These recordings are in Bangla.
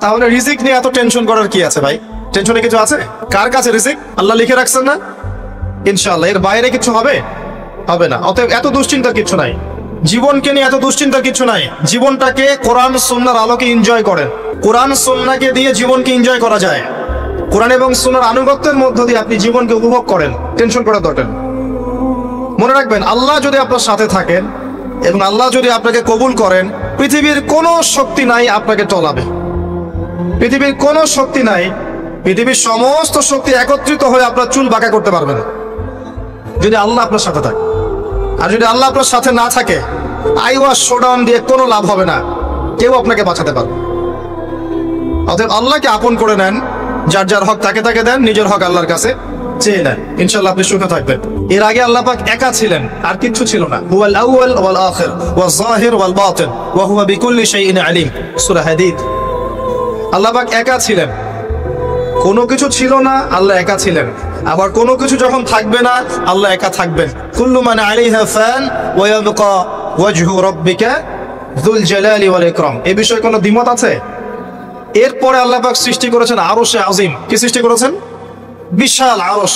তাহলে রিজিক নিয়ে এত টেনশন করার কি আছে ভাই? টেনশনে কিছু আছে? কার কাছে রিজিক? আল্লাহ লিখে রাখছেন না? ইনশাআল্লাহ এর বাইরে কিছু হবে না। অতএব এত দুশ্চিন্তার কিছু নাই, জীবনকে নিয়ে এত দুশ্চিন্তার কিছু নাই। জীবনটাকে কোরআন সুন্নাহর আলোকে এনজয় করেন। কোরআন সুন্নাহকে দিয়ে জীবনকে এনজয় করা যায়। কোরআন এবং সুন্নাহর আনুগত্যের মধ্য দিয়ে আপনি জীবনকে উপভোগ করেন, টেনশন করার দরকার। মনে রাখবেন, আল্লাহ যদি আপনার সাথে থাকেন এবং আল্লাহ যদি আপনাকে কবুল করেন, পৃথিবীর কোনো শক্তি নাই আপনাকে টলাবে। পৃথিবীর কোনো শক্তি নাই, পৃথিবীর সমস্ত শক্তি একত্রিত হয়ে আপনার চুল বাঁকা করতে পারবে না, যদি আল্লাহ আপনার সাথে থাকে। আর যদি আল্লাহ আপনার সাথে না থাকে, আইওয়াস শোডাউন দিয়ে কোনো লাভ হবে না, কেউ আপনাকে বাঁচাতে পারবে। অতএব আল্লাহকে আপন করে নেন, যার যার হক তাকে তাকে দেন, নিজের হক আল্লাহর কাছে চেয়ে নেন, ইনশাআল্লাহ আপনি সুখে থাকবেন। এর আগে আল্লাহ পাক একা ছিলেন, আর কিচ্ছু ছিল না। হুয়াল আউয়াল ওয়াল আখির ওয়াজ যাহির ওয়াল বাতিন ওয়া হুয়া বিকুল্লি শাইইন আলিম, সূরা হাদীদ। আল্লাহ পাক একা ছিলেন, কোনো কিছু ছিল না, আল্লাহ একা ছিলেন। আবার কোনো কিছু যখন থাকবে না, আল্লাহ একা থাকবেন। কুল্লু মান আলাইহা ফান ওয়া ইয়াবকা ওয়াজহু রাব্বিকা যুল জালালি ওয়াল ইকরাম। এই বিষয়ে কোনো দ্বিমত আছে? এরপরে আল্লাহ পাক সৃষ্টি করেছেন আরশে আজিম। কি সৃষ্টি করেছেন? বিশাল আরশ,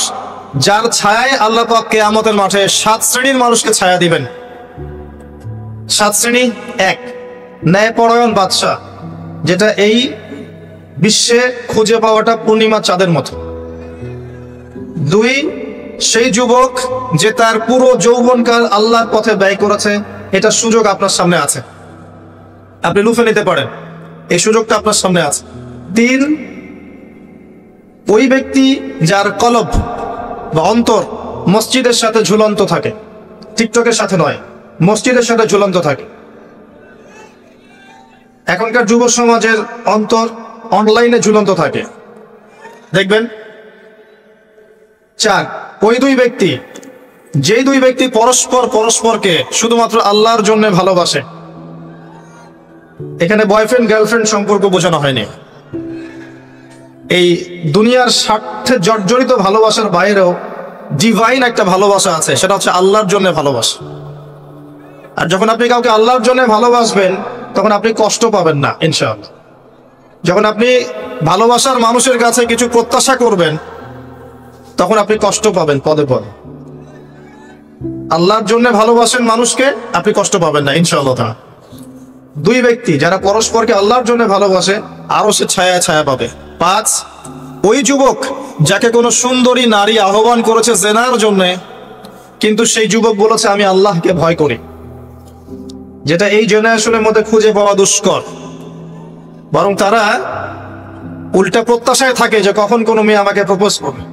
যার ছায়ায় আল্লাহ পাক কিয়ামতের মাঠে 7 শ্রেণীর মানুষকে ছায়া দিবেন। 7 শ্রেণী: 1, ন্যায়পরায়ণ বাদশা, যেটা এই বিশ্বে খুঁজে পাওয়াটা পূর্ণিমা চাঁদের মতো। 2, সেই যুবক যে তার পুরো যৌবনকাল আল্লাহর পথে ব্যয় করেছে, এটা সুযোগ আপনার সামনে আছে, আপনি লুফে নিতে পারেন, এই সুযোগটা আপনার সামনে আছে। 3, ওই ব্যক্তি যার কলব বা অন্তর মসজিদের সাথে ঝুলন্ত থাকে, টিকটকের সাথে নয়, মসজিদের সাথে ঝুলন্ত থাকে। এখনকার যুব সমাজের অন্তর অনলাইনে ঝুলন্ত থাকে, দেখবেন। 4, ওই যে দুই ব্যক্তি পরস্পরকে শুধুমাত্র আল্লাহর জন্য ভালোবাসে। এখানে বয়ফ্রেন্ড গার্লফ্রেন্ড সম্পর্ক বোঝানো হয়নি। এই দুনিয়ার স্বার্থে জর্জরিত ভালোবাসার বাইরেও ডিভাইন একটা ভালোবাসা আছে, সেটা হচ্ছে আল্লাহর জন্য ভালোবাসা। আর যখন আপনি কাউকে আল্লাহর জন্য ভালোবাসবেন, তখন আপনি কষ্ট পাবেন না ইনশাআল্লাহ। যখন আপনি ভালোবাসার মানুষের কাছে কিছু প্রত্যাশা করবেন, তখন আপনি কষ্ট পাবেন পদে পদে। আল্লাহর জন্য ভালোবাসেন মানুষকে, আপনি কষ্ট পাবেন না ইনশাআল্লাহ। 2 ব্যক্তি যারা পরস্পরকে আল্লাহর জন্য ভালোবাসে, আরো সে ছায়া পাবে। 5, ওই যুবক যাকে কোনো সুন্দরী নারী আহ্বান করেছে জেনার জন্য, কিন্তু সেই যুবক বলেছে আমি আল্লাহকে ভয় করি, যেটা এই জেনারেশনের মধ্যে খুঁজে পাওয়া দুষ্কর। বরং তারা উল্টা প্রত্যাশায় থাকে যে কখন কোনো মেয়ে আমাকে প্রপোজ করবে।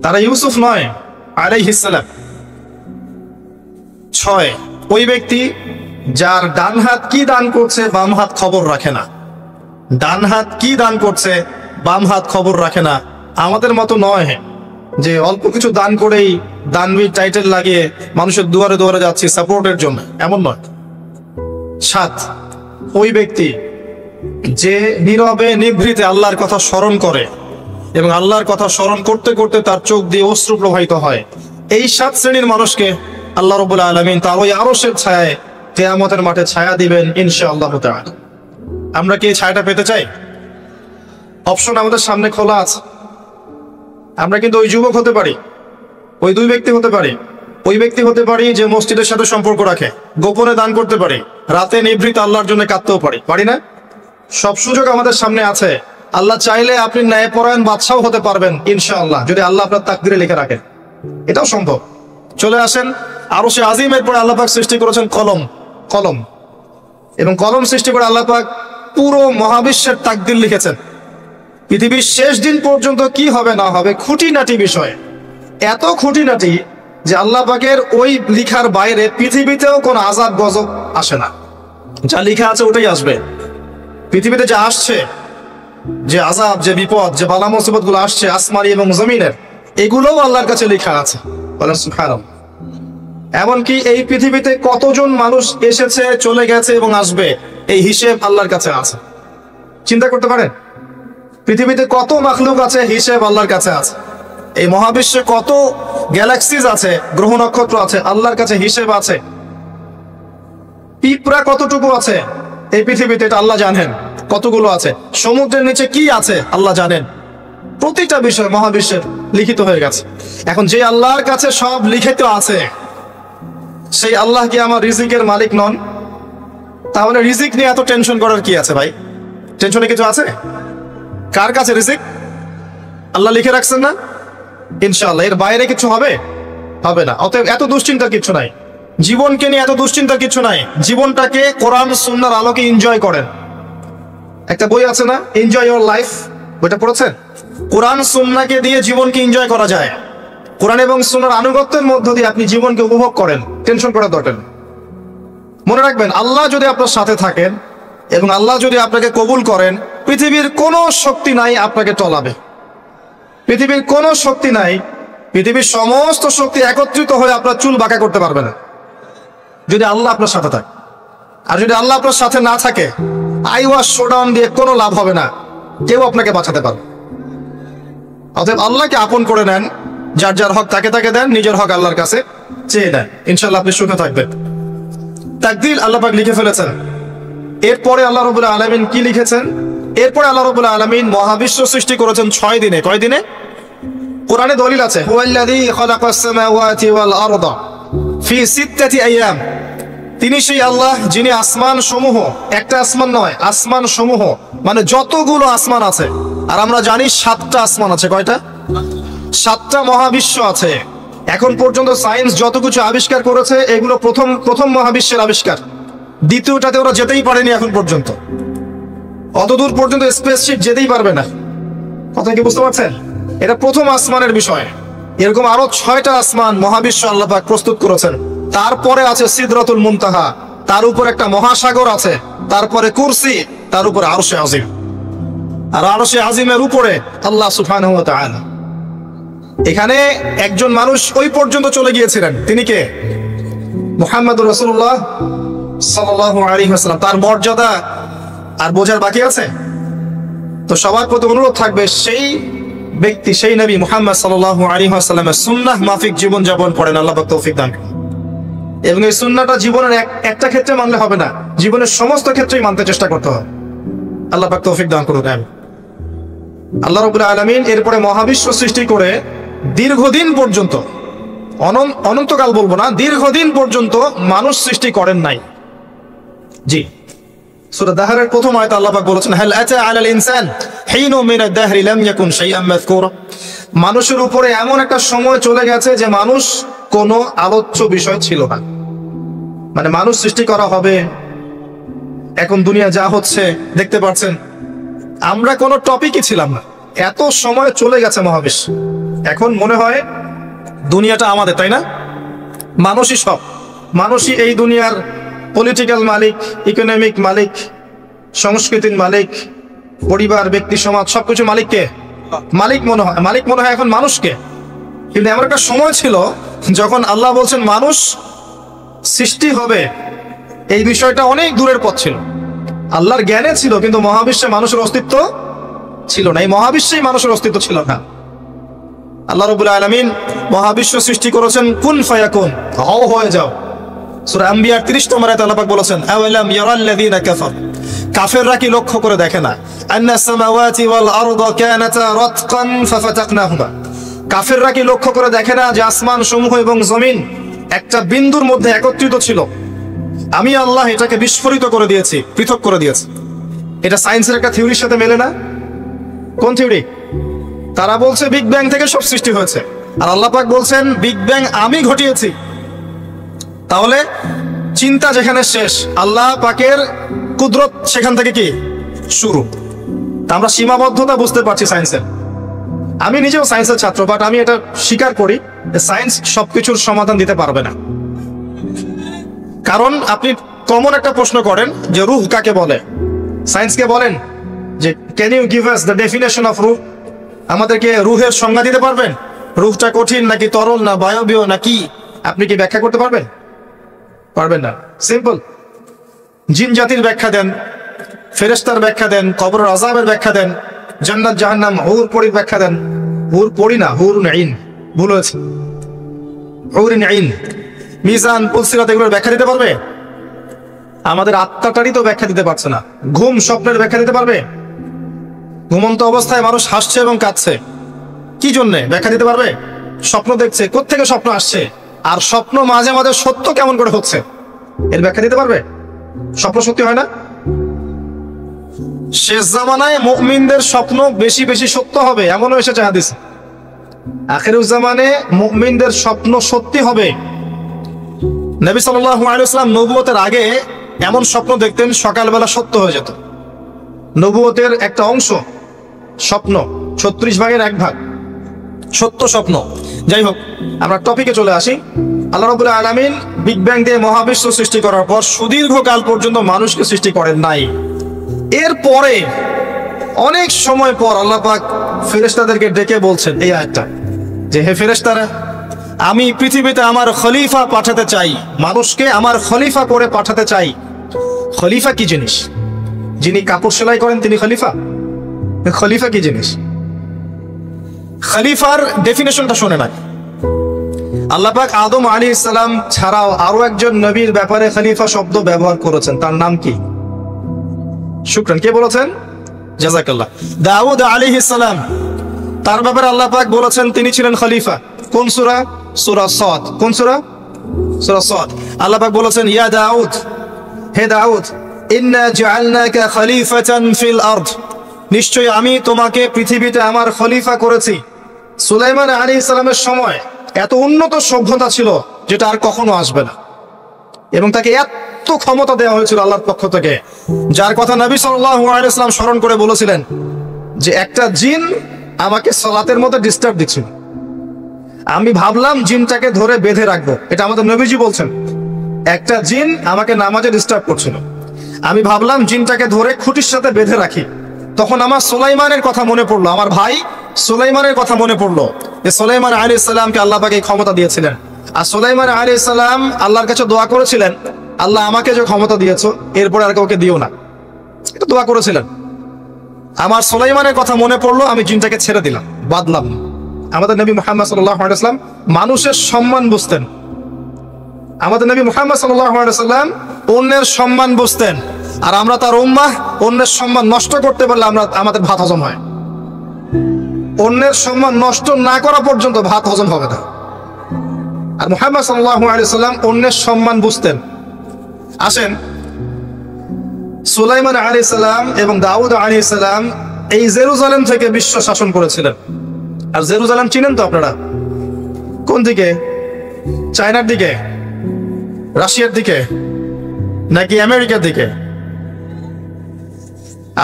তারা ইউসুফ নয় আলাইহিস সালাম। 6, ওই ব্যক্তি যার ডান হাত কি দান করছে, বাম হাত খবর রাখে না। ডান হাত কি দান করছে, বাম হাত খবর রাখে না। আমাদের মতো নয় যে অল্প কিছু দান করেই দানবীর টাইটেল লাগিয়ে মানুষের দুয়ারে দুয়ারে যাচ্ছি সাপোর্টের জন্য, এমন নয়। 7, ওই ব্যক্তি যে নীরবে নিভৃতে আল্লাহর কথা স্মরণ করে এবং আল্লাহর কথা স্মরণ করতে করতে তার চোখ দিয়ে অশ্রু প্রবাহিত হয়। এই 7 শ্রেণীর মানুষকে আল্লাহ রাব্বুল আলামিন তার ওই আরশের ছায়ায় কিয়ামতের মাঠে ছায়া দিবেন ইনশাআল্লাহ তাআলা। আমরা কি এই ছায়াটা পেতে চাই? অপশন আমাদের সামনে খোলা আছে। আমরা কিন্তু ওই যুবক হতে পারি, ওই 2 ব্যক্তি হতে পারি, ওই ব্যক্তি হতে পারি যে মসজিদের সাথে সম্পর্ক রাখে, গোপনে দান করতে পারি, রাতে নিভৃত আল্লাহর জন্য কাঁদতেও পারি না? সব সুযোগ আমাদের সামনে আছে। আল্লাহ চাইলে আপনি ন্যায়পরায়ণ বাদশাও হতে পারবেন ইনশাআল্লাহ, যদি আল্লাহ আপনার তাকদিরে লিখে রাখেন, এটাও সম্ভব। চলে আসেন আরশে আজিমের পরে আল্লাহ পাক সৃষ্টি করেছেন কলম, এবং কলম সৃষ্টি করে আল্লাহ পাক পুরো মহাবিশ্বের তাকদির লিখেছেন। পৃথিবীর শেষ দিন পর্যন্ত কি হবে না হবে খুঁটিনাটি বিষয়, এত খুঁটিনাটি যে আল্লাহ পাকের ওই লিখার বাইরে পৃথিবীতেও কোনো আযাব গজব আসে না। যা লিখা আছে ওটাই আসবে। পৃথিবীতে যা আসছে, যে আযাব, যে বিপদ, যে বালা মুসিবত গুলো আসছে আসমানি এবং জমিনের, এগুলোও আল্লাহর কাছে লেখা আছে। বলেন সুবহানাল্লাহ। এমনকি এই পৃথিবীতে কতজন মানুষ এসেছে, চলে গেছে এবং আসবে, এই হিসেব আল্লাহর কাছে আছে। চিন্তা করতে পারেন, পৃথিবীতে কত মাখলুক আছে, হিসেব আল্লাহর কাছে আছে। এই মহাবিশ্বে কত গ্যালাক্সিজ আছে, গ্রহ নক্ষত্র আছে, আল্লাহর কাছে হিসেব আছে। পিঁপড়া কতটুকু আছে, এই পৃথিবীতে, এটা আল্লাহ জানেন কতগুলো আছে। সমুদ্রের নিচে কি আছে আল্লাহ জানেন। প্রতিটা বিষয় মহাবিশ্বের লিখিত হয়ে গেছে। এখন যে আল্লাহর কাছে সব লিখিত আছে, সেই আল্লাহ কি আমার রিজিকের মালিক নন? তাহলে রিজিক নিয়ে এত টেনশন করার কি আছে ভাই? টেনশনে কিছু আছে? কার কাছে রিজিক? আল্লাহ লিখে রাখছেন না? ইনশাআল্লাহ এর বাইরে কিছু হবে? হবে না। অতএব এত দুশ্চিন্তার কিছু নাই। জীবনকে নিয়ে এত দুশ্চিন্তার কিছু নাই। জীবনটাকে কোরআন সুন্নাহর আলোকে এনজয় করেন। একটা বই আছে না, এনজয় ইওর লাইফ, বইটা পড়েছেন? কোরআন সুন্নাহকে দিয়ে জীবনকে এনজয় করা যায়। কোরআন এবং সুন্নাহর আনুগত্যের মধ্য দিয়ে আপনি জীবনকে উপভোগ করেন। টেনশন করার দরকার নেই। মনে রাখবেন, আল্লাহ যদি আপনার সাথে থাকেন এবং আল্লাহ যদি আপনাকে কবুল করেন, পৃথিবীর কোনো শক্তি নাই আপনাকে টলাবে। পৃথিবীর কোনো শক্তি নাই, পৃথিবীর সমস্ত শক্তি একত্রিত হয়ে আপনার চুল বাঁকা করতে পারবে না, যদি আল্লাহ আপনার সাথে থাকে। আর যদি আল্লাহ আপনার সাথে না থাকে, আইওয়াশ শোডাউন দিয়ে কোনো লাভ হবে না, কেউ আপনাকে বাঁচাতে পারবে। অতএব আল্লাহকে আপন করে নেন, যার যার হক তাকে তাকে দেন, নিজের হক আল্লাহর কাছে চেয়ে নেন, ইনশাআল্লাহ আপনি সুখে থাকবেন। তাকদীর আল্লাহ পাক লিখে ফেলেছেন। এরপরে আল্লাহ রাব্বুল আলামিন কি লিখেছেন? এরপরে আল্লাহ রাব্বুল আলামিন মহাবিশ্ব সৃষ্টি করেছেন 6 দিনে। কয় দিনে? কোরআনে দলিল আছে, হুয়াল্লাযী খালাকাস সামাওয়াতি ওয়াল আরদা ফি সিত্তাতি আইয়াম। তিনি সেই আল্লাহ যিনি আসমান সমূহ, একটা আসমান নয়, আসমান সমূহ মানে যতগুলো আসমান আছে। আর আমরা জানি 7টা আসমান আছে। কয়টা? 7টা মহাবিশ্ব আছে। এখন পর্যন্ত সায়েন্স যত কিছু আবিষ্কার করেছে, এগুলো প্রথম মহাবিশ্বের আবিষ্কার। দ্বিতীয়টাতে ওরা যেতেই পারেনি এখন পর্যন্ত। অতদূর পর্যন্ত স্পেসশিপ যেতেই পারবে না। কথা কি বুঝতে পারছেন? এটা প্রথম আসমানের বিষয়। এরকম আরো 6টা আসমান মহাবিশ্ব আল্লাহ পাক প্রস্তুত করেছেন। তারপরে আছে সিদরাতুল মুনতাহা, তার উপর একটা মহাসাগর আছে, তারপরে কুরসি, তার উপরে আরশে আজিম। আর আরশে আজিমের উপরে আল্লাহ সুবহানাহু ওয়া তাআলা। এখানে একজন মানুষ ওই পর্যন্ত চলে গিয়েছিলেন। তিনি কে? মুহাম্মদুর রাসূলুল্লাহ সাল্লাল্লাহু আলাইহি ওয়াসাল্লাম। তার মর্যাদা আর বোঝার বাকি আছে? তো সবার প্রতি অনুরোধ থাকবে, সেই ব্যক্তি, সেই নবী মুহাম্মদ সাল্লাল্লাহু আলাইহি ওয়াসাল্লামের সুন্নাহ মাফিক জীবন যাপন করেন। আল্লাহ পাক তৌফিক দান করুন। এবং এই সুন্নাহটা জীবনের একটা ক্ষেত্রে মানলে হবে না, জীবনের সমস্ত ক্ষেত্রেই মানতে চেষ্টা করতে হবে। আল্লাহ পাক তৌফিক দান করুন। আল্লাহ রাব্বুল আলামিন এরপরে মহাবিশ্ব সৃষ্টি করে দীর্ঘদিন পর্যন্ত, অনন্তকাল বলবো না, দীর্ঘদিন পর্যন্ত মানুষ সৃষ্টি করেন নাই। জি, সূরা দাহরের প্রথম আয়াতে আল্লাহ পাক বলেছেন, হাল আতা আলাল ইনসান হিনু মিনাদ দাহরি লাম ইয়াকুন শাইআন মাযকুরা। মানুষের উপরে এমন একটা সময় চলে গেছে যে মানুষ কোনো আলোচ্য বিষয় ছিল না। মানে মানুষ সৃষ্টি করা হবে, এখন দুনিয়া যা হচ্ছে দেখতে পাচ্ছেন, আমরা কোনো টপিকই ছিলাম না। এত সময় চলে গেছে মহাবিশ্ব। এখন মনে হয় দুনিয়াটা আমাদের, তাই না? মানুষই সব, মানুষই এই দুনিয়ার পলিটিক্যাল মালিক, ইকোনমিক মালিক, সংস্কৃতির মালিক, পরিবার, ব্যক্তি, সমাজ, সবকিছু মালিককে মালিক মনে হয় এখন মানুষকে। কিন্তু এমন একটা সময় ছিল যখন আল্লাহ বলছেন মানুষ সৃষ্টি হবে, এই বিষয়টা অনেক দূরের পথ ছিল। আল্লাহর জ্ঞানে ছিল, কিন্তু মহাবিশ্বে মানুষের অস্তিত্ব ছিল না। এই মহাবিশ্বেই মানুষের অস্তিত্ব ছিল না। আল্লাহ রাব্বুল আলামিন মহাবিশ্ব সৃষ্টি করেছেন কুন ফায়াকুন, হও হয়ে যাও। সূরা আম্বিয়া 30 নম্বর আয়াতে আল্লাহ পাক বলেছেন, আওয়ালাম ইয়ারাল্লাযীনা কাফার, কাফেররা কি লক্ষ্য করে দেখে না, আন্নাস সামাওয়াতি ওয়াল আরদা কানাতা রাতকান ফাফাতাকনাহুমা, কাফেররা কি লক্ষ্য করে দেখে না যে আসমান সমূহ এবং জমিন একটা বিন্দুর মধ্যে একত্রিত ছিল, আমি আল্লাহ এটাকে বিস্ফোরিত করে দিয়েছি, পৃথক করে দিয়েছি। এটা সায়েন্সের একটা থিওরির সাথে মেলে না। কোন থিওরি? তারা বলছে বিগ ব্যাং থেকে সব সৃষ্টি হয়েছে, আর আল্লাহ পাক বলছেন বিগ ব্যাং আমি ঘটিয়েছি। তাহলে চিন্তা যেখানে শেষ, আল্লাহ পাকের কুদরত সেখান থেকে কি শুরু। তা আমরা সীমাবদ্ধতা বুঝতে পারছি সায়েন্সের। আমি নিজেও সায়েন্সের ছাত্র, বাট আমি এটা স্বীকার করি যে সায়েন্স সবকিছুর সমাধান দিতে পারবে না। কারণ আপনি কমন একটা প্রশ্ন করেন যে রূহ কাকে বলে, সায়েন্সকে বলেন যে can you give us the definition of রূহ, আমাদেরকে রূহের সংজ্ঞা দিতে পারবেন? রূহটা কঠিন নাকি তরল না বায়বীয় নাকি, আপনি কি ব্যাখ্যা করতে পারবেন? পারবেন না। সিম্পল। জিন জাতির ব্যাখ্যা দেন, ফেরেশতার ব্যাখ্যা দেন, কবরের আযাবের ব্যাখ্যা দেন, জান্নাত জাহান্নাম, হুর পরীর ব্যাখ্যা দেন। হুর পরী না, হুরুন আইন, ভুল হয়েছে, হুরুন আইন। মিজান, পুলসিরাত, এগুলোর ব্যাখ্যা দিতে পারবে? আমাদের আত্মাটারই তো ব্যাখ্যা দিতে পারছে না। ঘুম স্বপ্নের ব্যাখ্যা দিতে পারবে? ঘুমন্ত অবস্থায় মানুষ হাসছে এবং কাঁদছে, কি জন্যে ব্যাখ্যা দিতে পারবে? স্বপ্ন দেখছে, কোত্থেকে স্বপ্ন আসছে, আর স্বপ্ন মাঝে মাঝে সত্য কেমন করে হচ্ছে, এর ব্যাখ্যা দিতে পারবে? স্বপ্ন সত্যি হয় না? শেষ জামানায় মুমিনদের স্বপ্ন বেশি বেশি সত্য হবে এমনও এসেছে হাদিসে। আখিরুজ জামানে মুমিনদের স্বপ্ন সত্যি হবে। নবী সাল্লাল্লাহু আলাইহি ওয়াসাল্লাম নবুয়তের আগে এমন স্বপ্ন দেখতেন সকালবেলা সত্য হয়ে যেত। নবুয়তের একটা অংশ স্বপ্ন, 36 ভাগের 1 ভাগ সত্য স্বপ্ন। যাই হোক, আমরা টপিকে চলে আসি। আল্লাহ রাব্বুল আলামিন বিগ ব্যাং দিয়ে মহাবিশ্ব সৃষ্টি করার পর সুদীর্ঘকাল পর্যন্ত মানুষকে সৃষ্টি করেন নাই। এরপরে অনেক সময় পর আল্লাহ পাক ফেরেশতাদেরকে ডেকে বলছেন এই আয়াতটা, যে হে ফেরেশতারা, আমি পৃথিবীতে আমার খলিফা পাঠাতে চাই, মানুষকে আমার খলিফা করে পাঠাতে চাই। খলিফা কি জিনিস? যিনি কাপড় সেলাই করেন তিনি খলিফা? খলিফা কি জিনিস? খলিফার ডেফিনেশনটা শুনে নাই। আল্লাহ পাক আদম আলাইহিস সালাম ছাড়াও আরো একজন নবীর ব্যাপারে খলিফা শব্দ ব্যবহার করেছেন, তার নাম কি? শুকরান, কে বলেছেন? জাযাকাল্লাহ। দাউদ আলাইহিস সালাম, তার ব্যাপারে আল্লাহ পাক বলেছেন তিনি ছিলেন খলিফা। কোন সূরা? সূরা সাদ। কোন সূরা? সূরা সাদ। আল্লাহ পাক বলেছেন ইয়া দাউদ, হে দাউদ, ইন্না জাআলনাকা খলিফাতান ফিল আরদ, নিশ্চয়ই আমি তোমাকে পৃথিবীতে আমার খলিফা করেছি। সুলাইমান আলাইহিস সালামের সময় এত উন্নত সভ্যতা ছিল যেটা আর কখনো আসবে না, এবং তাকে এত ক্ষমতা দেওয়া হয়েছিল আল্লাহর পক্ষ থেকে, যার কথা নবী সাল্লাল্লাহু আলাইহি ওয়াসাল্লাম স্মরণ করে বলেছিলেন যে একটা জিন আমাকে সালাতের মধ্যে ডিস্টার্ব দিচ্ছিল, আমি ভাবলাম জিনটাকে ধরে বেঁধে রাখবো। এটা আমাদের নবীজি বলছেন, একটা জিন আমাকে নামাজে ডিস্টার্ব করছিল, আমি ভাবলাম জিনটাকে ধরে খুঁটির সাথে বেঁধে রাখি। তখন আমার সুলাইমানের কথা মনে পড়লো, আমার ভাই সুলাইমানের কথা মনে পড়লো যে সুলাইমান আলাইহিস সালামকে আল্লাহ পাক এই ক্ষমতা দিয়েছিলেন। আর সুলাইমান আলাইহিস সালাম আল্লাহর কাছে দোয়া করেছিলেন, আল্লাহ আমাকে যে ক্ষমতা দিয়েছো এরপরে আর কাউকে দিও না, এটা দোয়া করেছিলেন। আমার সুলাইমানের কথা মনে পড়লো, আমি জিনটাকে ছেড়ে দিলাম, বাদলাম। আমাদের নবী মুহাম্মদ সাল্লাল্লাহু আলাইহি ওয়াসাল্লাম মানুষের সম্মান বুঝতেন। আমাদের নবী মুহাম্মদ সাল্লাল্লাহু আলাইহি ওয়াসাল্লাম অন্যের সম্মান বুঝতেন, আর আমরা তার উম্মাহ, অন্যের সম্মান নষ্ট করতে পারলে আমাদের ভাত হজম হয়। অন্যের সম্মান নষ্ট না করা পর্যন্ত ভাত হজম হবে না। আর মুহাম্মদ সাল্লাল্লাহু আলাইহি ওয়াসাল্লাম অন্যের সম্মান বুঝতেন। আসেন, সুলাইমান আলাইহিস সালাম এবং দাউদ আলাইহিস সালাম এই জেরুজালেম থেকে বিশ্ব শাসন করেছিলেন। আর জেরুজালেম চিনেন তো আপনারা? কোন দিকে? চায়নার দিকে, রাশিয়ার দিকে, নাকি আমেরিকার দিকে?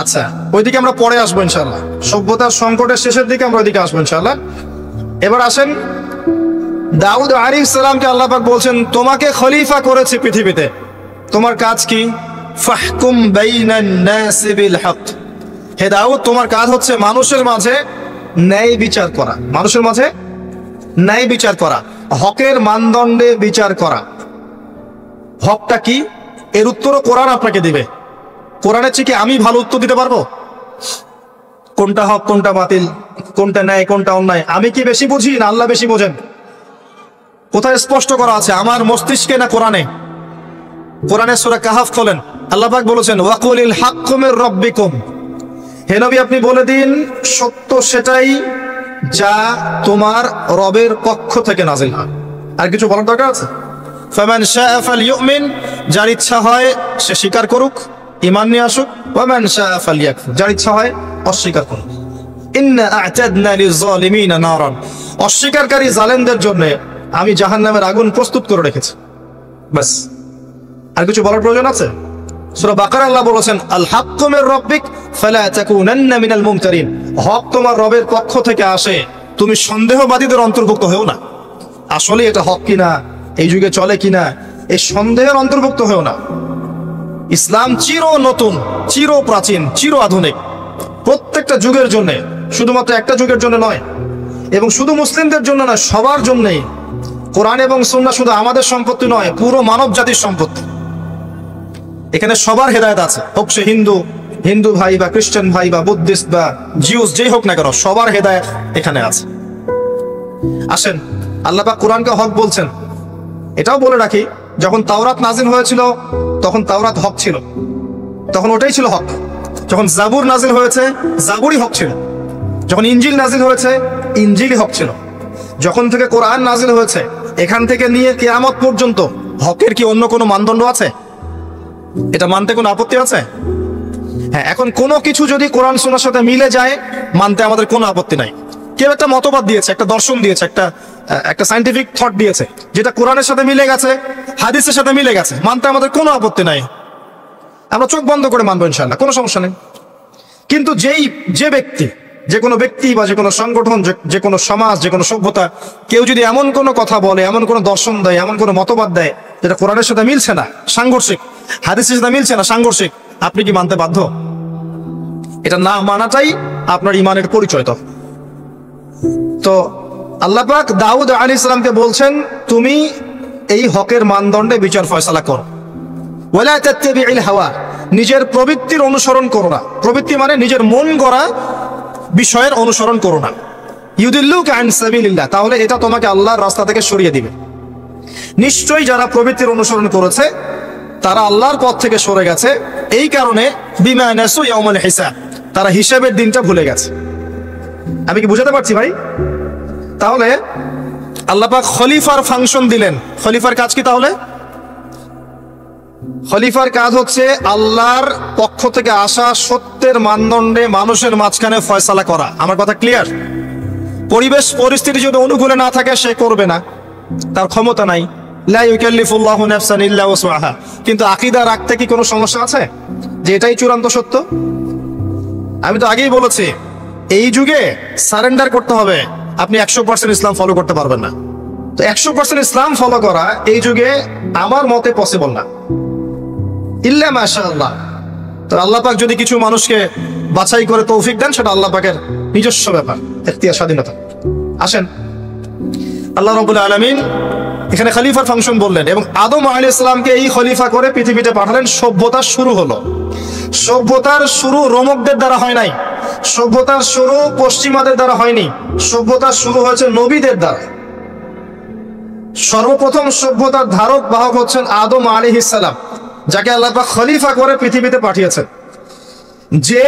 আচ্ছা, ওইদিকে আমরা পরে আসবো ইনশাআল্লাহ। সভ্যতার সংকটের শেষের দিকে আমরা ওইদিকে আসবো ইনশাআল্লাহ। এবার আসেন, দাউদ আলাইহিস সালামকে আল্লাহ পাক বলছেন তোমাকে খলিফা করেছি পৃথিবীতে, তোমার কাজ কি? ফাহকুম বাইনান নাসি বিল হক, হে দাউদ তোমার কাজ হচ্ছে মানুষের মাঝে ন্যায় বিচার করা, মানুষের মাঝে ন্যায় বিচার করা, হকের মানদণ্ডে বিচার করা। হকটা কি? এর উত্তরও কোরআন আপনাকে দিবে। কোরআনের চেয়ে কি আমি ভালো উত্তর দিতে পারবো? কোনটা হক, কোনটা বাতিল, কোনটা ন্যায়, কোনটা অন্যায়, আমি কি বেশি বুঝি না আল্লাহ বেশি বোঝেন? কোথায় স্পষ্ট করা আছে, আমার মস্তিষ্কে না কোরআনে? কোরআনের সূরা কাহাফ খোলেন, আল্লাহ পাক বলেছেন ওয়াকুলিল হাক্কু মির রাব্বিকুম, হে নবী আপনি বলে দিন সত্য সেটাই যা তোমার রবের পক্ষ থেকে নাজিল হয়। আর কিছু বলার দরকার আছে? ফামান শাআ ফালইউমিন, যার ইচ্ছা হয় সে স্বীকার করুক, ঈমান নিয়ে আসুক। ওয়ামান শাআ ফালইয়াকফুর, যার ইচ্ছা হয় অস্বীকার করুক। ইন্না আ'তাদনা লিয-যালিমিনা নারান, অস্বীকারকারী জালেমদের জন্য আমি জাহান্নামের আগুন প্রস্তুত করে রেখেছি। বাস, আর কিছু বলার প্রয়োজন আছে? সূরা বাকারা আল্লাহ বলেছেন আল হাক্কু মির রাব্বিক ফালা তাকুনান্না মিনাল মুমতারিন, হক তোমার রবের পক্ষ থেকে আসে, তুমি সন্দেহবাদীদের অন্তর্ভুক্ত হও না। আসলে এটা হক কিনা, এই যুগে চলে কিনা, এই সন্দেহের অন্তর্ভুক্ত হও না। ইসলাম চির নতুন, চির প্রাচীন, চির আধুনিক, প্রত্যেকটা যুগের জন্য, শুধুমাত্র একটা যুগের জন্য নয়, এবং শুধু মুসলিমদের জন্য নয়, সবার জন্যই। কোরআন এবং সুন্নাহ শুধু আমাদের সম্পত্তি নয়, পুরো মানব জাতির সম্পত্তি। এখানে সবার হেদায়েত আছে, হোক সে হিন্দু ভাই বা খ্রিস্টান ভাই বা বুদ্ধিস্ট বা জিউস, যেই হোক না কেন, সবার হেদায়েত এখানে আছে। আসেন, আল্লাহ পাক কোরআনকে হক বলছেন। এটাও বলে রাখি যখন তাওরাত নাজিল হয়েছিল তখন তাওরাত হক ছিল, তখন ওটাই ছিল হক। যখন জাবুর নাজিল হয়েছে জাবুরই হক ছিল। যখন ইনজিল নাজিল হয়েছে ইনজিলই হক ছিল। যখন থেকে কোরআন নাজিল হয়েছে এখান থেকে নিয়ে কিয়ামত পর্যন্ত হকের কি অন্য কোনো মানদণ্ড আছে? এটা মানতে কোনো আপত্তি আছে? হ্যাঁ, এখন কোনো কিছু যদি কোরআন সুন্নাহর সাথে মিলে যায় মানতে আমাদের কোনো আপত্তি নাই। কেউ একটা মতবাদ দিয়েছে, একটা দর্শন দিয়েছে, একটা সায়েন্টিফিক থট দিয়েছে, যেটা কোরআনের সাথে মিলে গেছে, হাদিসের সাথে মিলে গেছে, মানতে আমাদের কোনো আপত্তি নাই। আমরা চোখ বন্ধ করে মানবো ইনশাআল্লাহ, কোনো সমস্যা নেই। কিন্তু যে কোনো ব্যক্তি বা যে কোনো সংগঠন, যে কোনো সমাজ, যে কোনো সভ্যতা, কেউ যদি এমন কোনো কথা বলে, এমন কোনো দর্শন দেয়, এমন কোনো মতবাদ দেয় যেটা কোরআনের সাথে মিলছে না, সাংঘর্ষিক, হাদিসের সাথে মিলছে না, সাংঘর্ষিক, আপনি কি মানতে বাধ্য? এটা না মানাটাই আপনার ইমানের পরিচয়। তো আল্লাহ পাক দাউদ আলাইহিস সালামকে বলছেন, তুমি এই হকের মানদণ্ডে বিচার ফয়সালা করো। ওয়ালা তাত্তাবিউল হাওয়া, নিজের প্রবৃত্তির অনুসরণ করো না। প্রবৃত্তি মানে নিজের মন গড়া বিষয়ের অনুসরণ করো না। ইউদিল্লুকা আন সাবিলিল্লাহ, তাহলে এটা তোমাকে আল্লাহর রাস্তা থেকে সরিয়ে দিবে। নিশ্চয়ই যারা প্রবৃত্তির অনুসরণ করেছে তারা আল্লাহর পথ থেকে সরে গেছে, এই কারণে বিমা নাসু ইয়াউমাল হিসাব, তারা হিসাবের দিনটা ভুলে গেছে। আমি কি বুঝাতে পারছি ভাই? তাহলে আল্লাহ পাক খলিফার ফাংশন দিলেন। খলিফার কাজ কি তাহলে? খলিফার কাজ হচ্ছে আল্লাহর পক্ষ থেকে আসা সত্যের মানদণ্ডে মানুষের মাঝখানে ফয়সালা করা। আমার কথা ক্লিয়ার? পরিবেশ পরিস্থিতি যদি অনুকূলে না থাকে সে করবে না, তার ক্ষমতা নাই। লা ইউকাল্লিফুল্লাহু নাফসান ইল্লা ওয়াসআহা। কিন্তু আকীদা রাখতে কি কোনো সমস্যা আছে যে এটাই চূড়ান্ত সত্য? আমি তো আগেই বলেছি, এই যুগে সারেন্ডার করতে হবে। আপনি 100% ইসলাম ফলো করতে পারবেন না। তো 100% ইসলাম ফলো করা এই যুগে আমার মতে পসিবল না, ইল্লা মাশাআল্লাহ। তো আল্লাহ পাক যদি কিছু মানুষকে বাছাই করে তৌফিক দেন, সেটা আল্লাহ পাকের নিজস্ব ব্যাপার, ইখতিয়ার, স্বাধীনতা। আসেন, আল্লাহ রাব্বুল আলামিন এখানে খলিফার ফাংশন বললেন এবং আদম আলাইহিস সালামকে এই খলিফা করে পৃথিবীতে পাঠালেন। সভ্যতার শুরু হলো। সভ্যতার শুরু রোমকদের দ্বারা হয় নাই, সভ্যতার শুরু পশ্চিমাদের দ্বারা হয়নি, সভ্যতার শুরু হয়েছে নবীদের দ্বারা। সর্বপ্রথম সভ্যতার ধারক বাহক হচ্ছেন আদম আলাইহিস সালাম, যাকে আল্লাহ পাক খলিফা করে পৃথিবীতে পাঠিয়েছেন। যে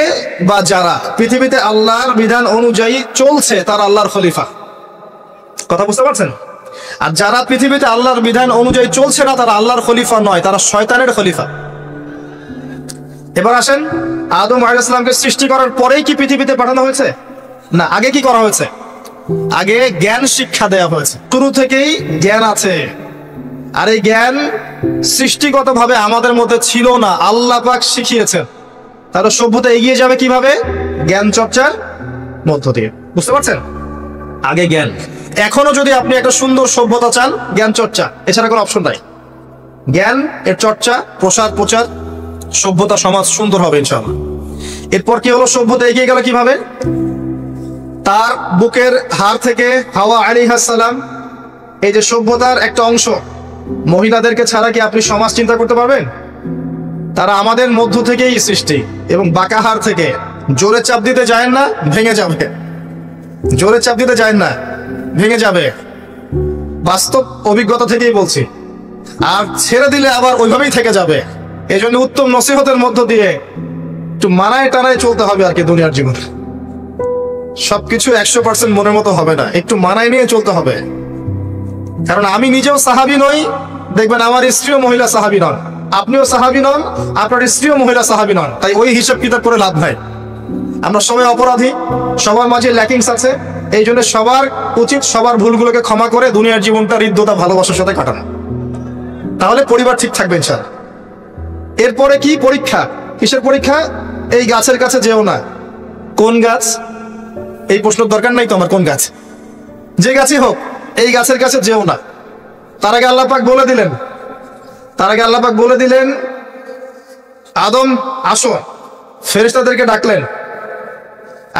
বা যারা পৃথিবীতে আল্লাহর বিধান অনুযায়ী চলছে তারা আল্লাহর খলিফা। কথা বুঝতে পারছেন? আর যারা পৃথিবীতে আল্লাহর বিধান অনুযায়ী চলছে না তারা আল্লাহর খলিফা নয়, তারা শয়তানের খলিফা। এবার আসেন, আদম আলাইহিস সালামকে সৃষ্টি করার পরেই কি পৃথিবীতে পাঠানো হয়েছে? না, আগে কি করা হয়েছে? আগে জ্ঞান শিক্ষা দেওয়া হয়েছে। শুরু থেকেই জ্ঞান আছে, আর এই জ্ঞান সৃষ্টিগতভাবে আমাদের মধ্যে ছিল না, আল্লাহ পাক শিখিয়েছেন। তাহলে সভ্যতা এগিয়ে যাবে কিভাবে? জ্ঞান চর্চার মধ্য দিয়ে। বুঝতে পারছেন? আগে জ্ঞান। এখনো যদি আপনি একটা সুন্দর সভ্যতা চান, জ্ঞান চর্চা, এছাড়া কোনো অপশন নাই। জ্ঞান এর চর্চা, প্রসার, প্রচার, সভ্যতা, সমাজ সুন্দর হবে ইনশাআল্লাহ। এরপর কি হলো? সভ্যতা এগিয়ে গেল কিভাবে? তার বুকের হাড় থেকে হাওয়া আলাইহিস সালাম, এই যে সভ্যতার একটা অংশ, মহিলাদেরকে ছাড়া কি আপনি সমাজ চিন্তা করতে পারবেন? তারা আমাদের মধ্য থেকেই সৃষ্টি এবং বাঁকা হাড় থেকে। জোরে চাপ দিতে যায় না, ভেঙে যাবে। জোরে চাপ দিতে যায় না, ভেঙে যাবে। বাস্তব অভিজ্ঞতা থেকেই বলছি। আর ছেড়ে দিলে আবার ওইভাবেই থেকে যাবে। এই জন্য উত্তম নসিহতের মধ্য দিয়ে একটু মানায় টানায় চলতে হবে আর কি। দুনিয়ার জীবন সবকিছু 100% মনের মতো হবে না, একটু মানায় নিয়ে চলতে হবে। কারণ আমি নিজেও সাহাবী নই, দেখবেন আমার স্ত্রীও মহিলা সাহাবী নন, আপনিও সাহাবী নন, আপনার স্ত্রীও মহিলা সাহাবী নন। তাই ওই হিসাব কিতাব করে লাভ নাই। আমরা সবাই অপরাধী, সবার মাঝে ল্যাকিংস আছে। এই জন্য সবার উচিত সবার ভুলগুলোকে ক্ষমা করে দুনিয়ার জীবনটা হৃদ্যতা, ভালোবাসার সাথে কাটানো। তাহলে পরিবার ঠিক থাকবে ইনশাআল্লাহ। এরপরে কি? পরীক্ষা। কিসের পরীক্ষা? এই গাছের কাছে যেও না। কোন গাছ? এই প্রশ্নের দরকার নাই তো আমার। কোন গাছ? যে গাছই হোক, এই গাছের কাছে যেও না। তার আগে আল্লাহ পাক বলে দিলেন আদম আসো। ফেরেশতাদেরকে ডাকলেন,